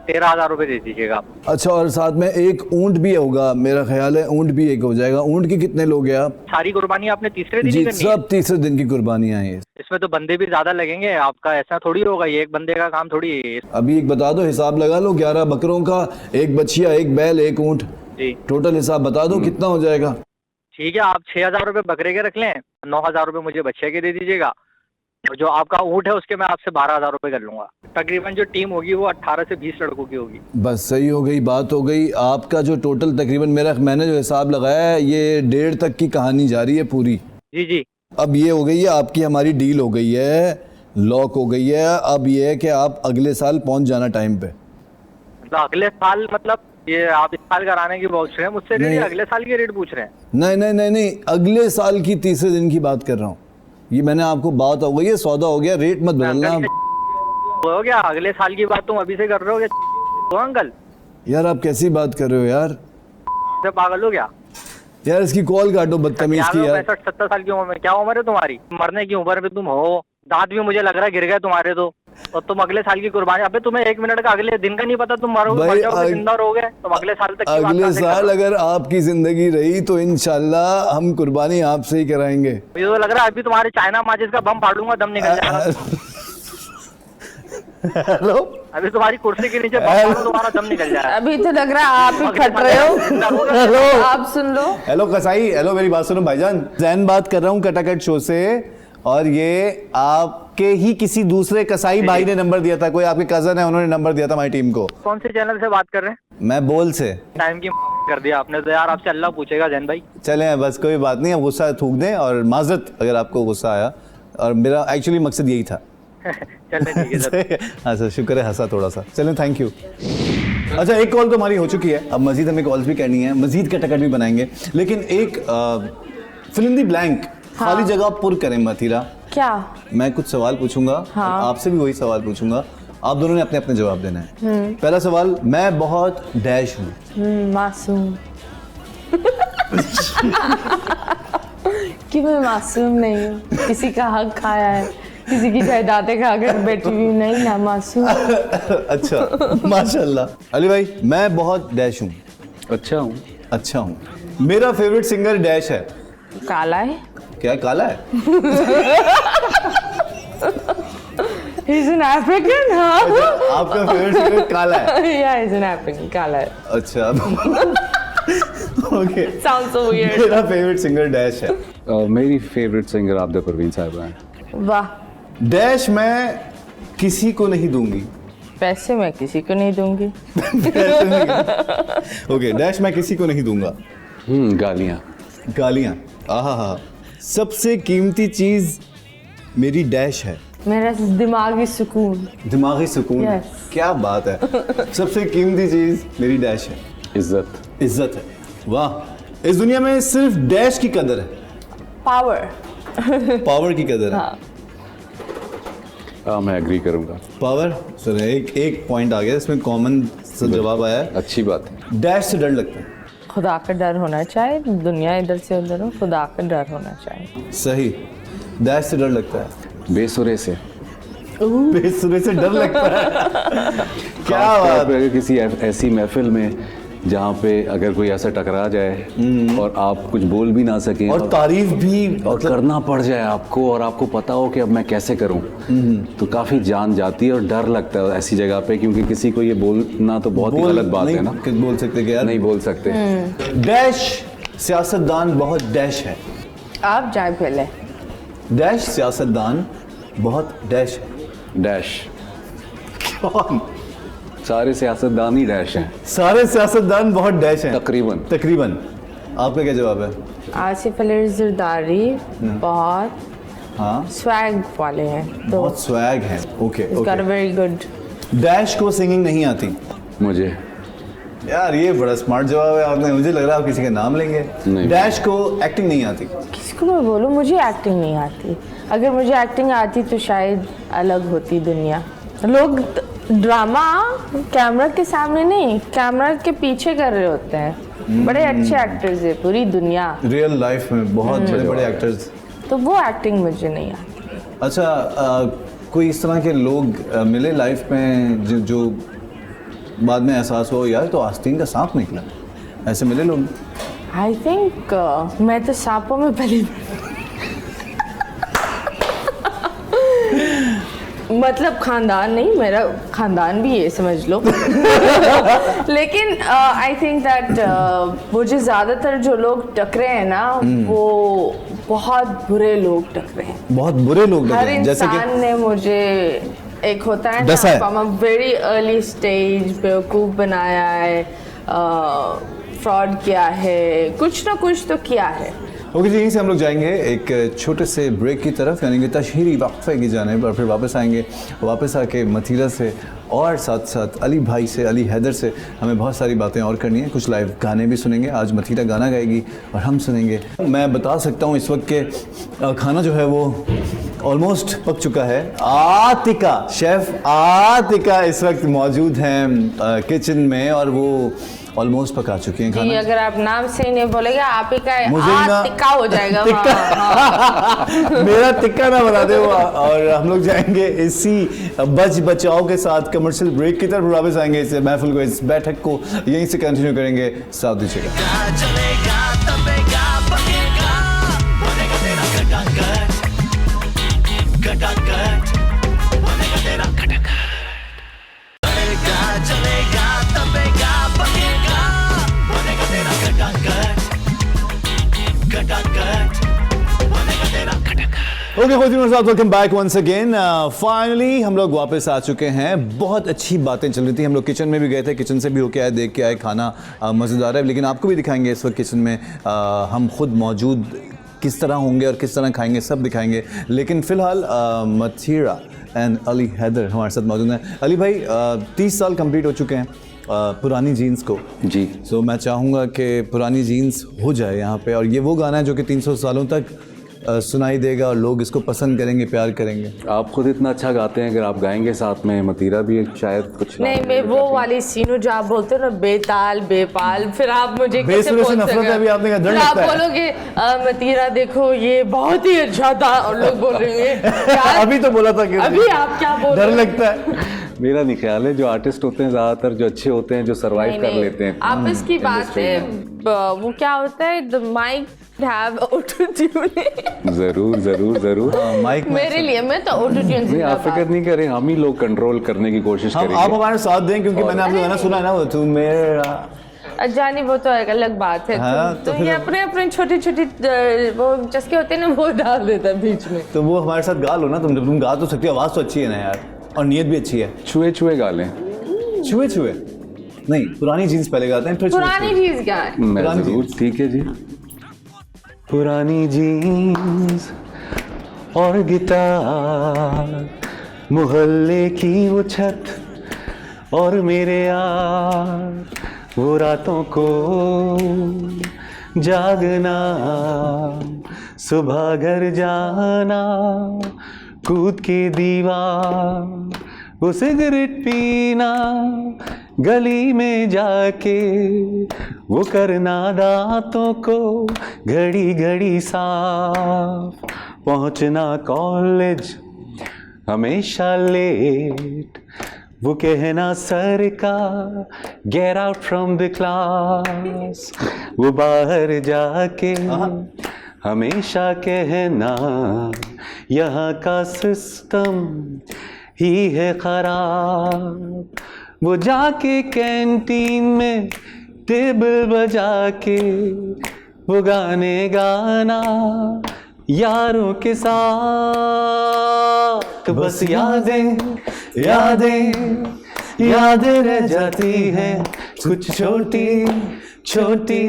13,000 रुपए दे दीजिएगा आप। अच्छा, और साथ में एक ऊंट भी होगा, मेरा ख्याल है ऊंट भी एक हो जाएगा। ऊंट की कितने लोगे आप? सारी कुर्बानी आपने तीसरे दिन ही जी, करनी है? सब तीसरे दिन की कुर्बानियां हैं ये। इसमें तो बंदे भी ज्यादा लगेंगे आपका, ऐसा थोड़ी होगा, ये एक बंदे का काम थोड़ी है। अभी एक बता दो, हिसाब लगा लो, 11 बकरों का, एक बछिया, एक बैल, एक ऊंट, जी टोटल हिसाब बता दो कितना हो जाएगा। ठीक है, आप 6,000 रुपए बकरे के रख लें, 9,000 रुपए मुझे बच्चे के दे दीजिएगा, और जो आपका ऊँट है उसके मैं आपसे 12,000 रुपए कर लूंगा। तकरीबन जो टीम होगी वो 18 से 20 लड़कों की होगी। बस सही हो गई, बात हो गई। आपका जो टोटल तकरीबन मैंने जो हिसाब लगाया है, ये 1.5 तक की कहानी जा रही है पूरी। जी जी। अब ये हो गई है आपकी हमारी डील हो गई है, लॉक हो गई है। अब ये है कि आप अगले साल पहुंच जाना टाइम पे। मतलब अगले साल, मतलब ये आप इस साल कराने की पूछ रहे हैं मुझसे रेट, या अगले साल की रेट पूछ रहे हैं? नहीं, अगले साल की तीसरे दिन की बात कर रहा हूँ। ये मैंने आपको बात हो गई है, सौदा हो गया, रेट मत बदलना। हो गया, अगले साल की बात तुम अभी से कर रहे हो क्या? तो अंकल यार आप कैसी बात कर रहे हो यार? पागल हो गया यार इसकी कॉल काटो, बदतमीज की यार। 65-70 साल की उम्र में क्या उम्र है तुम्हारी? मरने की उम्र में तुम हो। दांत भी मुझे लग रहा है गिर गए तुम्हारे तो। और तुम अगले साल की कुर्बानी, अबे तुम्हें 1 मिनट का अगले दिन का नहीं पता, तुम मरोगे, मर जाओगे, जिंदा रहोगे, तुम अगले साल तक की बात अगले कैसे कर रहे साल हो? अगर आपकी जिंदगी रही तो इंशाल्लाह हम कुर्बानी आपसे ही कराएंगे। मुझे तो लग रहा है अभी तुम्हारे चाइना माचिस का बम फाड़ूंगा, दम निकल जाएगा। हेलो, अभी तुम्हारी कुर्सी के नीचे बम फाड़ूं, तुम्हारा दम निकल जाएगा। अभी तो लग रहा है आप ही खट रहे हो। हेलो आप सुन लो। हेलो कसाई, हेलो मेरी बात सुनो भाईजान। जैन बात कर रहा हूँ कटाकट शो से, और ये आपके ही किसी दूसरे कसाई भाई ने नंबर दिया था, कोई आपके कजन है, उन्होंने नंबर दिया था हमारी टीम को। कौन से चैनल से बात कर रहे हैं? मैं बोल से। टाइम की कर दिया आपने तो यार, आपसे अल्लाह पूछेगा जैन भाई। चलें बस, कोई बात नहीं, अब गुस्सा थूक दें, और माजरत अगर आपको गुस्सा आया, और मेरा एक्चुअली मकसद यही था। चलिए ठीक है सर। हाँ सर, शुक्र है, हंसा थोड़ा सा। चलें, थैंक यू। अच्छा, एक कॉल तो हमारी हो चुकी है, अब मजीद हमें कॉल्स भी करनी है, मजीद कटाकट भी बनाएंगे, लेकिन एक फिल इन दी ब्लैंक, खाली जगह पुर करें मथीरा। क्या? मैं कुछ सवाल पूछूंगा, हाँ। आपसे भी वही सवाल पूछूंगा, आप दोनों ने अपने अपने जवाब देना है। पहला सवाल, मैं बहुत डैश हूँ। मासूम। कि मैं मासूम नहीं हूँ, किसी का हक खाया है, किसी की जायदादें खाकर बैठी हुई नहीं ना, मासूम। अच्छा, माशाल्लाह। अली भाई, मैं बहुत डैश हूँ। अच्छा हूँ। अच्छा हूँ। मेरा फेवरेट सिंगर डैश है। काला है। क्या काला है? He's an African, हाँ। अच्छा, आपका फेवरेट सिंगर काला है? Yeah, he's an African, काला है। अच्छा, ओके। Sounds so weird. मेरा फेवरेट सिंगर डैश है। मेरी फेवरेट सिंगर आबिदा परवीन साहिबा हैं। वाह। डैश मैं किसी को नहीं दूंगी। पैसे मैं किसी को नहीं दूंगी। ओके, डैश मैं किसी को नहीं दूंगा। गालियाँ। गालियाँ, आहा। सबसे कीमती चीज मेरी डैश है। मेरा दिमागी सुकून। दिमागी सुकून। Yes. क्या बात है। सबसे कीमती चीज मेरी डैश है। इज्जत। इज्जत है। वाह, इस दुनिया में सिर्फ डैश की कदर है। पावर। पावर की कदर है। हाँ, मैं एग्री करूँगा। पावर, सर एक पॉइंट आ गया, इसमें कॉमन सा जवाब आया है। अच्छी बात है। डैश से डर लगता है। खुदा का डर होना चाहिए, दुनिया इधर से उधर हो, खुदा का डर होना चाहिए। सही, डैश से डर लगता है। बेसुरे से। बेसुरे से डर लगता है। क्या खासतौर बात पे अगर किसी ऐसी महफिल में जहाँ पे अगर कोई ऐसा टकरा जाए और आप कुछ बोल भी ना सकें, और तारीफ भी और करना पड़ जाए आपको, और आपको पता हो कि अब मैं कैसे करूं, तो काफ़ी जान जाती है और डर लगता है ऐसी जगह पे, क्योंकि किसी को ये बोलना तो बहुत ही गलत बात है ना। बोल सकते क्या? नहीं बोल सकते। डैश सियासतदान बहुत डैश है। आप जाए पहले। डैश सियासतदान बहुत डैश है। डैश। कौन? सारे सियासतदान ही डैश हैं। सारे सियासतदान बहुत डैश हैं। तकरीबन। तकरीबन। आपका क्या जवाब है? आसिफ अली ज़रदारी बहुत हाँ, स्वैग वाले हैं, तो बहुत स्वैग है। Okay, got okay. Very good. Dash को सिंगिंग नहीं आती। मुझे। यार ये बड़ा स्मार्ट जवाब है आपने, मुझे लग रहा है आप किसी का नाम लेंगे। नहीं। डैश को एक्टिंग नहीं आती। किसको मैं बोलूँ, मुझे एक्टिंग नहीं आती। अगर मुझे एक्टिंग आती तो शायद अलग होती दुनिया। लोग ड्रामा कैमरा के सामने नहीं, कैमरा के पीछे कर रहे होते हैं। बड़े अच्छे एक्टर्स है पूरी दुनिया, रियल लाइफ में बहुत बड़े बड़े एक्टर्स। तो वो एक्टिंग मुझे नहीं आती। अच्छा, कोई इस तरह के लोग मिले लाइफ में जो बाद में एहसास हो यार तो आस्तीन का सांप निकला, ऐसे मिले लोग? आई थिंक मैं तो सांपों में पली मतलब खानदान नहीं, मेरा खानदान भी ये समझ लो लेकिन आई थिंक दैट मुझे ज़्यादातर जो लोग टकरे हैं ना वो बहुत बुरे लोग टकरे हैं, बहुत बुरे लोग हर टकरे हैं, जैसे कि इंसान ने मुझे एक होता है डसा है। ना वेरी अर्ली स्टेज बेवकूफ़ बनाया है, फ्रॉड किया है, कुछ ना कुछ तो किया है। ओके जी, यहीं से हम लोग जाएंगे एक छोटे से ब्रेक की तरफ, यानी कि तशहीरी वक्फे की जानिब, और फिर वापस आएंगे। वापस आके मथीरा से और साथ साथ अली भाई से, अली हैदर से हमें बहुत सारी बातें और करनी है। कुछ लाइव गाने भी सुनेंगे, आज मथीरा गाना गाएगी और हम सुनेंगे। मैं बता सकता हूँ इस वक्त के खाना जो है वो ऑलमोस्ट पक चुका है। आतिका, शेफ़ आतिका इस वक्त मौजूद हैं किचन में और वो ऑलमोस्ट पका चुकी हैं जी, खाना। अगर आप नाम से नहीं बोलेंगे आप ही का मुझे ना टिक्का हो जाएगा। टिक्का। हाँ। मेरा टिक्का ना बना दे वो। और हम लोग जाएंगे इसी बच बचाओ के साथ कमर्शियल ब्रेक की तरफ, वापस आएंगे इस महफिल को, इस बैठक को यहीं से कंटिन्यू करेंगे। साथ दीजिएगा। चलेगा तपेगा पकेगा बनेगा तेरा खटाखट खटाखट बनेगा तेरा खटाखट चलेगा तपेगा पकेगा बनेगा तेरा खटाखट खटाखट बनेगा तेरा खटाखट। ओके साहब, welcome back once again. Finally हम लोग वापस आ चुके हैं। बहुत अच्छी बातें चल रही थी, हम लोग किचन में भी गए थे, किचन से भी होके आए, देख के आए, खाना मज़ेदार है। लेकिन आपको भी दिखाएंगे इस वक्त किचन में हम खुद मौजूद किस तरह होंगे और किस तरह खाएंगे, सब दिखाएंगे। लेकिन फ़िलहाल मथीरा एंड अली हैदर हमारे साथ मौजूद हैं। अली भाई 30 साल कंप्लीट हो चुके हैं पुरानी जीन्स को जी। सो मैं चाहूँगा कि पुरानी जीन्स हो जाए यहाँ पे, और ये वो गाना है जो कि 300 सालों तक सुनाई देगा और लोग इसको पसंद करेंगे, प्यार करेंगे। आप खुद इतना अच्छा गाते हैं, अगर आप गाएंगे साथ में मतीरा भी शायद कुछ नहीं, मैं वो वाली सीनू जो आप बोलते हो ना, बेताल बेपाल, फिर आप मुझे कैसे बेसुरे से बोल नफरत सकते है, अभी आपने कहा डर फिर आप लगता है। बोलोगे मतीरा देखो ये बहुत ही अच्छा था और लोग बोल रहे हैं अभी तो बोला था कि अभी आप क्या बोल डर रहे हो? लगता है। मेरा नहीं ख्याल है, जो आर्टिस्ट होते हैं ज़्यादातर जो अच्छे होते हैं, जो सरवाइव नहीं, कर नहीं, लेते हैं आप इसकी बात industry है में। वो क्या होता है, the mic have auto tune. ज़रूर ज़रूर ज़रूर। माइक मेरे लिए मैं तो ऑटो ट्यून नहीं, आप फिक्र नहीं करें, हम ही लोग कंट्रोल करने की कोशिश आप करेंगे। हमारे साथ दें, क्योंकि मैंने आपको गाना सुना है ना, वो तू मेरा। जानी वो तो एक अलग बात है। हाँ, तो फिर- ये अपने अपने छोटी छोटी वो चस्के होते हैं ना, वो डाल देता है बीच में। तो वो हमारे साथ गा लो ना, तुम गा तो सकती हो, आवाज़ तो अच्छी है ना यार, और नीयत भी अच्छी है। छुए छुए गा लें। छुए छुए नहीं, पुरानी जीन्स पहले गाते हैं, फिर छुए पुरानी छुए। चीज क्या है? मैं पुरानी ज़रूर, ठीक है जी। पुरानी जीन्स और गिटार, मोहल्ले की वो छत और मेरे यार, वो रातों को जागना, सुबह घर जाना, कूद के दीवार, वो सिगरेट पीना, गली में जाके वो करना दांतों को घड़ी घड़ी साफ, पहुंचना कॉलेज हमेशा लेट, वो कहना सर का get out from the class, वो बाहर जाके हमेशा कहना यहाँ का सिस्टम ही है खराब, वो जाके कैंटीन में टेबल बजा के वो गाने गाना यारों के साथ, बस यादें यादें यादें रह जाती हैं, कुछ छोटी छोटी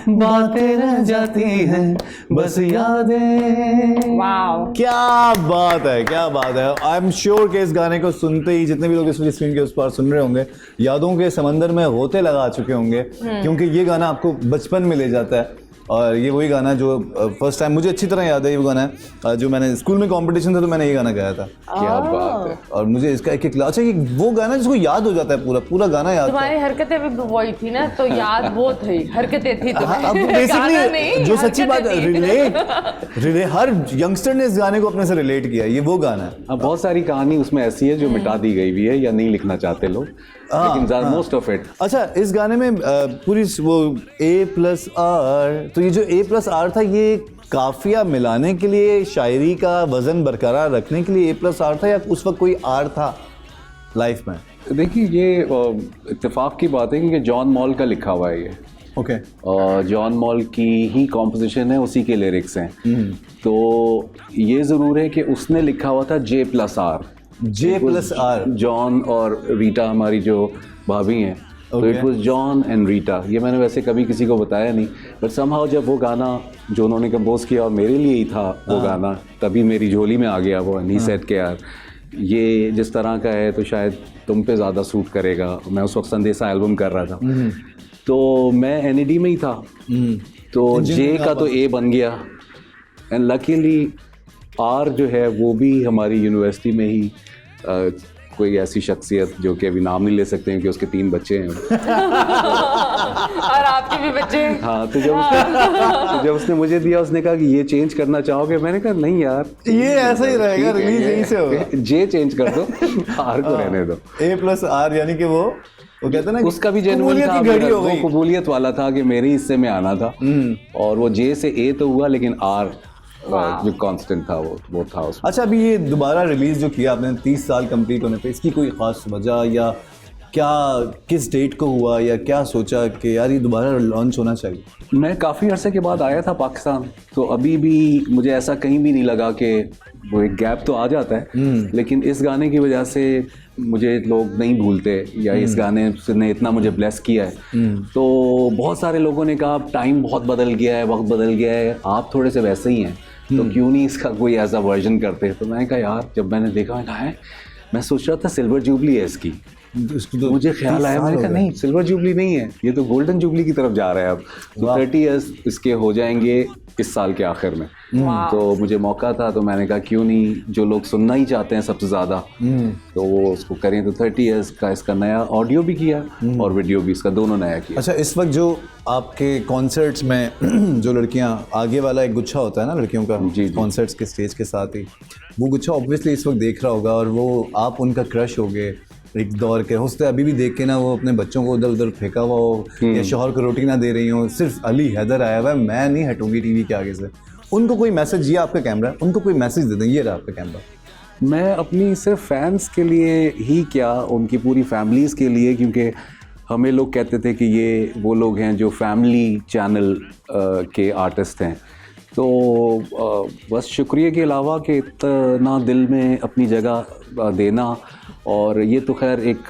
बातें रह जाती हैं, बस यादें। वाओ, क्या बात है, क्या बात है। आई एम श्योर कि इस गाने को सुनते ही जितने भी लोग इस स्क्रीन के उस पार सुन रहे होंगे, यादों के समंदर में गोते लगा चुके होंगे, क्योंकि ये गाना आपको बचपन में ले जाता है। और ये वही गाना जो फर्स्ट टाइम मुझे अच्छी तरह याद है, ये वो गाना है जो मैंने स्कूल में कंपटीशन था तो मैंने ये गाना गाया था। क्या बात है। और मुझे इसका एक एक अच्छा, ये वो गाना जिसको याद हो जाता है, पूरा पूरा गाना याद था। तुम्हारी हरकतें भी वही थी ना, तो याद वो थी, हरकतें थी हाँ, अब तुम्हें। गाना नहीं, बेसिकली जो सच्ची बात हरकतें थी। रिलेट हर यंगस्टर ने इस गाने को अपने से रिलेट किया, ये वो गाना है। अब बहुत सारी कहानी उसमें ऐसी है जो मिटा दी गई भी है या नहीं लिखना चाहते लोग, लेकिन मोस्ट ऑफ इट। अच्छा, इस गाने में पूरी वो A+R, तो ये जो A+R था ये काफिया मिलाने के लिए, शायरी का वजन बरकरार रखने के लिए A+R था, या उस वक्त कोई R था लाइफ में? देखिए ये इत्तेफाक की बात है क्योंकि जॉन मॉल का लिखा हुआ है ये। ओके। जॉन मॉल की ही कॉम्पोजिशन है, उसी के लिरिक्स हैं। तो ये ज़रूर है कि उसने लिखा हुआ था J+R। जॉन और रीटा हमारी जो भाभी हैं, तो it was John and Rita. ये मैंने वैसे कभी किसी को बताया नहीं, बट समहाउ जब वो गाना जो उन्होंने कंपोज किया और मेरे लिए ही था वो गाना, तभी मेरी झोली में आ गया वो। एंड ही सेड कि यार ये जिस तरह का है तो शायद तुम पे ज़्यादा सूट करेगा। मैं उस वक्त संदेशा एल्बम कर रहा था, तो मैं NAD में ही था, तो J का तो A बन गया। एंड लकीली R जो है वो भी हमारी यूनिवर्सिटी में ही कोई ऐसी शख्सियत जो कि अभी नाम नहीं ले सकते हैं कि उसके 3 बच्चे हैं और आपके भी बच्चे हैं। हाँ, तो जब उसने मुझे दिया, उसने कहा कि ये चेंज करना चाहोगे? मैंने कहा नहीं यार, ये ऐसा ही रहेगा, रिलीज यहीं से होगा। J चेंज कर दो, R को रहने दो। A+R यानी कि वो कहते हैं ना, उसका भी जेन्युइन था, वो कबूलियत वाला था कि मेरे हिस्से में आना था। और वो J से A तो हुआ, लेकिन R जो कांस्टेंट था वो था उसमें। अच्छा, अभी ये दोबारा रिलीज जो किया आपने 30 साल कंप्लीट होने पे, इसकी कोई खास वजह या क्या, किस डेट को हुआ, या क्या सोचा कि यार ये दोबारा लॉन्च होना चाहिए? मैं काफ़ी अरसे के बाद आया था पाकिस्तान, तो अभी भी मुझे ऐसा कहीं भी नहीं लगा कि वो एक गैप तो आ जाता है, लेकिन इस गाने की वजह से मुझे लोग नहीं भूलते, या इस गाने ने इतना मुझे ब्लेस किया है। तो बहुत सारे लोगों ने कहा टाइम बहुत बदल गया है, वक्त बदल गया है, आप थोड़े से वैसे ही हैं, तो क्यों नहीं इसका कोई ऐसा वर्जन करते। तो मैंने कहा यार, जब मैंने देखा, मैंने कहा है, मैं सोच रहा था सिल्वर जुबली है इसकी, तो मुझे ख्याल आया, मैंने कहा नहीं, सिल्वर जुबली नहीं है, ये तो गोल्डन जुबली की तरफ जा रहा है अब। तो 30 ईयर्स इसके हो जाएंगे इस साल के आखिर में। तो मुझे मौका था, तो मैंने कहा क्यों नहीं, जो लोग सुनना ही चाहते हैं सबसे ज़्यादा, तो वो उसको करें। तो 30 ईयर्स का इसका नया ऑडियो भी किया और वीडियो भी, इसका दोनों नया किया। अच्छा, इस वक्त जो आपके कॉन्सर्ट्स में जो लड़कियां, आगे वाला एक गुच्छा होता है ना लड़कियों का, कॉन्सर्ट्स के स्टेज के साथ ही वो गुच्छा ऑब्वियसली इस वक्त देख रहा होगा, और वो आप उनका क्रश हो गए एक दौर के। हो सकता है अभी भी देख के ना वो अपने बच्चों को उधर उधर फेंका हुआ हो, या शौहर को रोटी ना दे रही हो, सिर्फ अली हैदर आया हुआ है, मैं नहीं हटूंगी टीवी के आगे से। उनको कोई मैसेज, ये आपका कैमरा है, उनको कोई मैसेज दे दें, ये रहा आपका कैमरा। मैं अपनी सिर्फ फैंस के लिए ही क्या, उनकी पूरी फैमिलीज़ के लिए, क्योंकि हमें लोग कहते थे कि ये वो लोग हैं जो फैमिली चैनल के आर्टिस्ट हैं। तो बस शुक्रिया के अलावा कि इतना दिल में अपनी जगह देना, और ये तो खैर एक,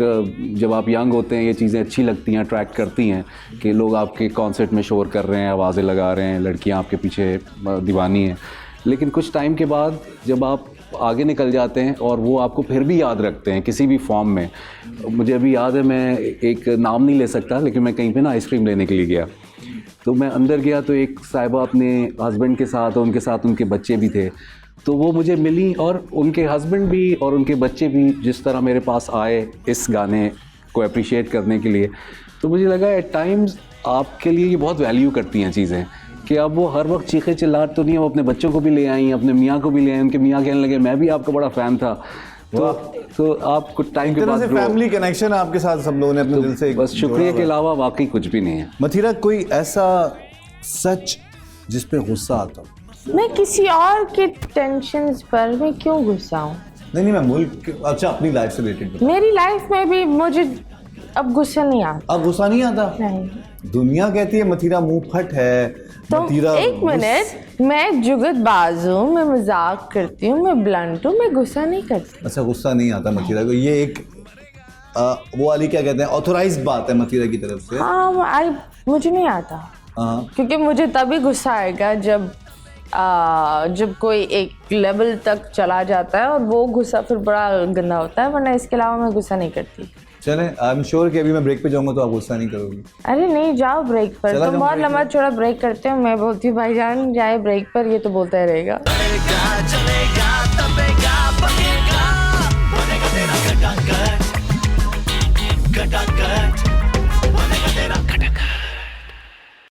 जब आप यंग होते हैं ये चीज़ें अच्छी लगती हैं, अट्रैक्ट करती हैं कि लोग आपके कॉन्सर्ट में शोर कर रहे हैं, आवाज़ें लगा रहे हैं, लड़कियां आपके पीछे दीवानी हैं। लेकिन कुछ टाइम के बाद जब आप आगे निकल जाते हैं और वो आपको फिर भी याद रखते हैं किसी भी फॉर्म में। मुझे अभी याद है, मैं एक नाम नहीं ले सकता, लेकिन मैं कहीं पे ना आइसक्रीम लेने के लिए गया, तो मैं अंदर गया तो एक साहिबा अपने हस्बैंड के साथ, और उनके साथ उनके बच्चे भी थे, तो वो मुझे मिली, और उनके हस्बैंड भी और उनके बच्चे भी जिस तरह मेरे पास आए इस गाने को अप्रिशिएट करने के लिए, तो मुझे लगा एट टाइम्स आपके लिए ये बहुत वैल्यू करती हैं चीज़ें, कि अब वो हर वक्त चीखे चिल्लाट तो नहीं, वो अपने बच्चों को भी ले आई, अपने मियाँ को भी ले आई, उनके मियाँ कहने लगे मैं भी आपका बड़ा फ़ैन था। तो आपको टाइम के बाद फैमिली कनेक्शन आपके साथ सब लोगों ने अपने दिल से, बस शुक्रिया के अलावा वाकई कुछ भी नहीं है। मथीरा, कोई ऐसा सच जिस पे गुस्सा आता? मैं किसी और के टेंशन्स पर मैं क्यों गुस्सा हूँ? नहीं, मैं मुल्क, अच्छा अपनी लाइफ से रिलेटेड। मेरी लाइफ में भी मुझे अब गुस्सा नहीं आता। अब गुस्सा नहीं आता? नहीं। दुनिया कहती है मथीरा मुंह फट है, तो मथीरा। एक मिनट, मैं जुगतबाज हूँ, मैं मजाक करती हूँ, मैं ब्लंट हूँ, मैं गुस्सा नहीं करती। अच्छा, गुस्सा नहीं आता मथीरा को, ये एक वो वाली क्या कहते हैं, ऑथोराइज्ड बात है मथीरा की तरफ से। हाँ, मुझे नहीं आता, क्योंकि मुझे तभी गुस्सा आएगा जब कोई एक लेवल तक चला जाता है, और वो गुस्सा फिर बड़ा गंदा होता है, वरना इसके अलावा मैं गुस्सा नहीं करती। चलें, आई एम श्योर कि अभी मैं ब्रेक पे जाऊंगा तो आप गुस्सा नहीं करोगी। अरे नहीं, जाओ ब्रेक पर। चला तुम जाऊं बहुत break लंबा चौड़ा ब्रेक करते हो। मैं बोलती हूँ भाईजान जाए ब्रेक पर, ये तो बोलता ही रहेगा। चलेगा चलेगा तपेगा पकेगा बनेगा तेरा खटाखट खटाखट बनेगा तेरा खटाखट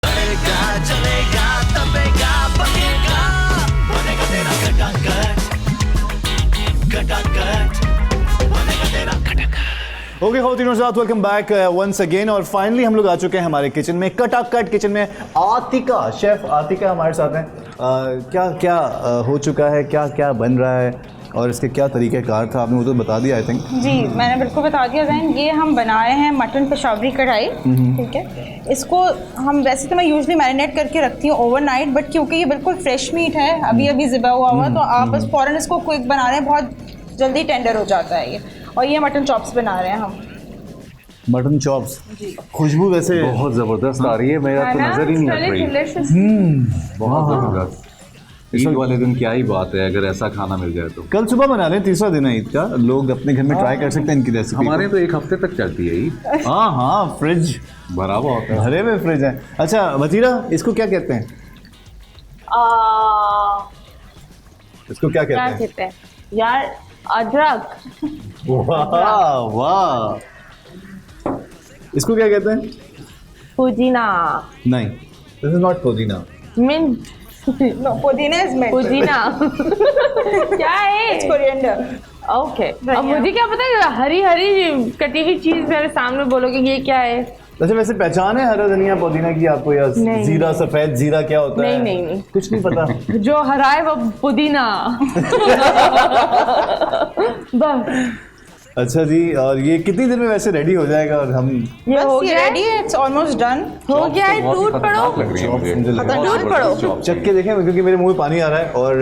चलेगा चलेगा तपेगा पकेगा बनेगा तेरा खटाखट खटाखट बनेगा तेरा खटाखट। ओके खातिनों साथ वेलकम बैक वंस अगेन। और फाइनली हम लोग आ चुके हैं हमारे किचन में, कटाकट किचन में। आतिका, शेफ आतिका हमारे साथ हैं। क्या क्या हो चुका है, क्या क्या बन रहा है और इसके क्या तरीक़ेकार था, आपने वो तो बता दिया आई थिंक। जी मैंने बिल्कुल बता दिया जैन। ये हम बना रहे हैं मटन पेशावरी कढ़ाई, ठीक है। इसको हम वैसे तो मैं यूजुअली मैरिनेट करके रखती हूँ ओवरनाइट, बट क्योंकि ये बिल्कुल फ्रेश मीट है, अभी अभी ज़िबा हुआ तो आप बस फ़ौरन इसको क्विक बना रहे हैं, बहुत जल्दी टेंडर हो जाता है ये। और ये मटन चॉप्स बना रहे हैं हम। मटन चॉप्स, खुशबू वैसे बहुत ज़बरदस्त आ रही है, मेरा तो नज़र ही नहीं हट रही। बहुत ज़बरदस्त। ईद वाले दिन क्या ही बात है, अगर ऐसा खाना मिल जाए तो। कल सुबह बना लें, तीसरा दिन है ईद का, लोग अपने घर में ट्राई कर सकते हैं इनकी रेसिपी। हमारे तो एक हफ्ते तक चलती है ईद। हाँ हाँ, फ्रिज भरा हुआ होता है, भरे हुए फ्रिज है। अच्छा वतीरा, इसको क्या कहते हैं? इसको क्या क्या कहते हैं? कहते हैं यार? अदरक। वाह वाह, इसको क्या कहते हैं? पुदीना। नहीं, दिस इज नॉट पुदीना। मिंट। नो, पुदीना इज मिंट। पुदीना। क्या है? कोरिएंडर। ओके, अब मुझे क्या पता है, हरी हरी कटी हुई चीज मेरे सामने बोलोगे ये क्या है? अच्छा वैसे पहचान है हरा धनिया पुदीना की आपको, या नहीं। जीरा, सफेद जीरा क्या होता है? नहीं, नहीं। कुछ नहीं पता। जो हरा है वो पुदीना। बस। अच्छा जी, और ये कितनी देर में वैसे रेडी हो जाएगा? और हम ये हो बस ये गया रेडी है? है, इट्स ऑलमोस्ट डन। हो गया है, टूट पड़ो। टूट पड़ो। चख के देखें क्योंकि मेरे मुंह में पानी आ रहा है और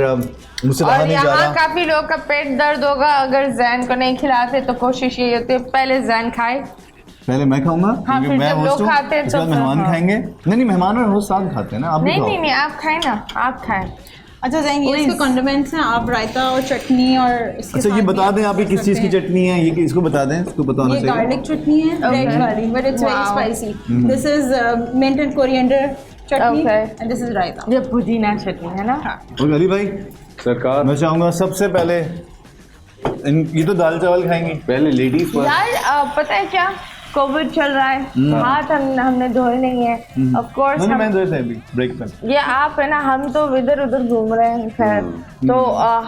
मुझसे रहा और नहीं जा यहाँ रहा। काफी लोगों का पेट दर्द होगा अगर जैन को नहीं खिलाते, तो कोशिश ये होती है पहले जैन खाए। पहले मैं खाऊंगा हाँ, क्योंकि फिर मैं जब होस्ट लोग हूँ, खाते हैं उसके बाद तो मेहमान हाँ। खाएंगे। नहीं मेहमान और होस्ट साथ खाते हैं ना, आप भी नहीं खाओ। नहीं नहीं, आप खाएं ना, आप खाएं। अच्छा जैन, ये इसके कंडिमेंट्स हैं, आप रायता और चटनी और इसके अच्छा ये साथ बता भी दें आप ये किस चीज़ की चटनी है, ये इसको बता दें, इसको पता होना ये चाहिए। गार्लिक चटनी है, रेड वाली, but it's very Wow. Spicy. This is mint and coriander chutney Okay. And this is raita. ये पुदीना चटनी है ना? और अली भाई, सरकार मैं चाहूँगा सबसे पहले ये तो दाल चावल खाएंगी। पहले लेडीज पर यार पता है क्या, कोविड चल रहा है, हाथ हमने धोए नहीं है। ऑफ कोर्स नहीं मैं देते हैं अभी ब्रेक में। ये आप है ना, हम तो इधर उधर घूम रहे हैं, खैर तो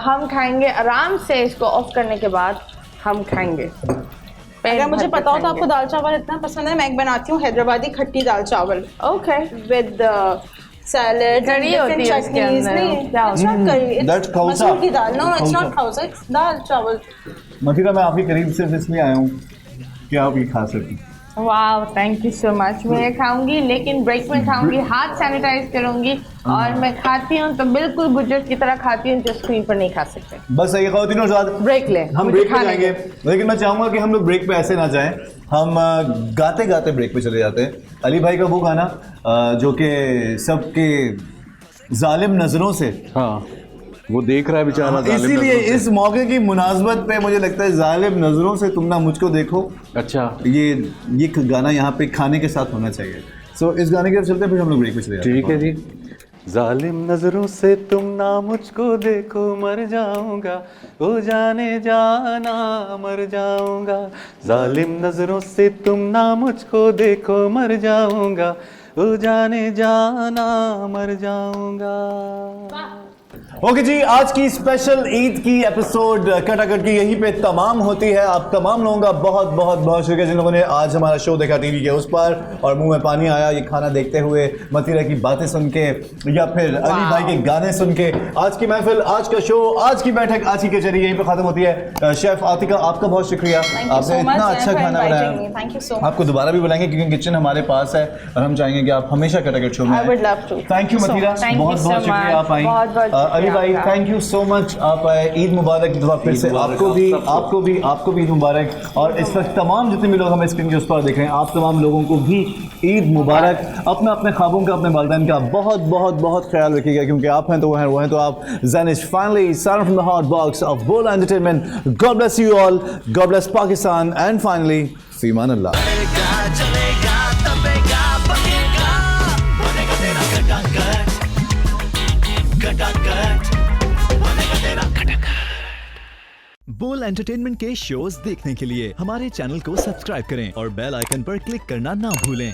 हम खाएंगे आराम से, इसको ऑफ करने के बाद हम खाएंगे। अगर मुझे पता हो तो आपको दाल चावल इतना पसंद है, मैं एक बनाती हूँ हैदराबादी खट्टी दाल चावल ओके विद सैलेड कड़ी होती है उसके अंदर। नहीं, क्या it's not curry, it's That's khausa. मसूर की दाल। No it's Khausa. Not khausa, it's dal chawal. Mathura मैं आपके करीब सिर्फ इसलिए आया हूँ कि आप ये खा सकें। वाह, थैंक यू सो मच। मैं खाऊंगी लेकिन ब्रेक में खाऊंगी, हाथ सैनिटाइज करूंगी, और मैं खाती हूँ तो बिल्कुल बुजुर्ग की तरह खाती हूँ, जो स्क्रीन पर नहीं खा सकते। बस ये खातिनों साथ ब्रेक ले, हम मुझे ब्रेक पे खाने जाएंगे, दो। लेकिन मैं चाहूंगा कि हम लोग ब्रेक पे ऐसे ना जाएं, हम गाते गाते ब्रेक पे चले जाते हैं। अली भाई का वो गाना जो कि सबके जालिम नजरों से, हाँ वो देख रहा है बेचारा जालिम इसीलिए नजरों से। इस मौके की मुनासबत पे मुझे लगता है जालिम नजरों से तुम ना मुझको देखो, अच्छा ये गाना यहाँ पे खाने के साथ होना चाहिए। सो इस गाने के साथ चलते हैं, फिर हम लोग ब्रेक पे चले जाते हैं। ठीक है जी। जालिम नजरों से तुम ना मुझको देखो, मर जाऊंगा ओ जाने जाना, मर जाऊंगा। जालिम नजरों से तुम ना मुझको देखो, मर जाऊंगा ओ जाने जाना, मर जाऊंगा। ओके जी, आज की स्पेशल ईद की एपिसोड कटाकट की यहीं पे तमाम होती है। आप तमाम लोगों का बहुत बहुत बहुत शुक्रिया जिन लोगों ने आज हमारा शो देखा टीवी के उस पर, और मुंह में पानी आया ये खाना देखते हुए, मतीरा की बातें सुन के, या फिर अली भाई के गाने सुन के। आज की महफिल, आज का शो, आज की बैठक, आज की कचहरी यहीं पे खत्म होती है। शेफ आतिका, आपका बहुत शुक्रिया, आपने इतना अच्छा खाना बनाया। Thank you so much. आपको दोबारा भी बुलाएंगे क्योंकि किचन हमारे पास है और हम चाहेंगे कि आप हमेशा कटाकट शो में I would love to. Thank you Mathira, Thank you बहुत so बहुत शुक्रिया much. आप आई। बहुत अली भाई आपका। थैंक यू सो मच, आप आए। ईद मुबारक एक दफा फिर से आपको भी ईद मुबारक। और इस वक्त तमाम जितने भी लोग हमें स्क्रीन के उस पर देख रहे हैं, आप तमाम लोगों को भी ईद मुबारक। अपने अपने ख्वाबों का, अपने वालिदैन का बहुत बहुत बहुत ख्याल रखिएगा, क्योंकि आप हैं तो वो हैं तो आप। Zanish finally started from the hot box of Bola Entertainment. God bless you all, God bless Pakistan, and finally फीमान अल्लाह। चलेगा चलेगा तपेगा पकेगा बनेगा तेरा खटाखट खटाखट बनेगा तेरा खटाखट। बोल एंटरटेनमेंट के शोज देखने के लिए हमारे चैनल को सब्सक्राइब करें और बेल आइकन पर क्लिक करना ना भूलें।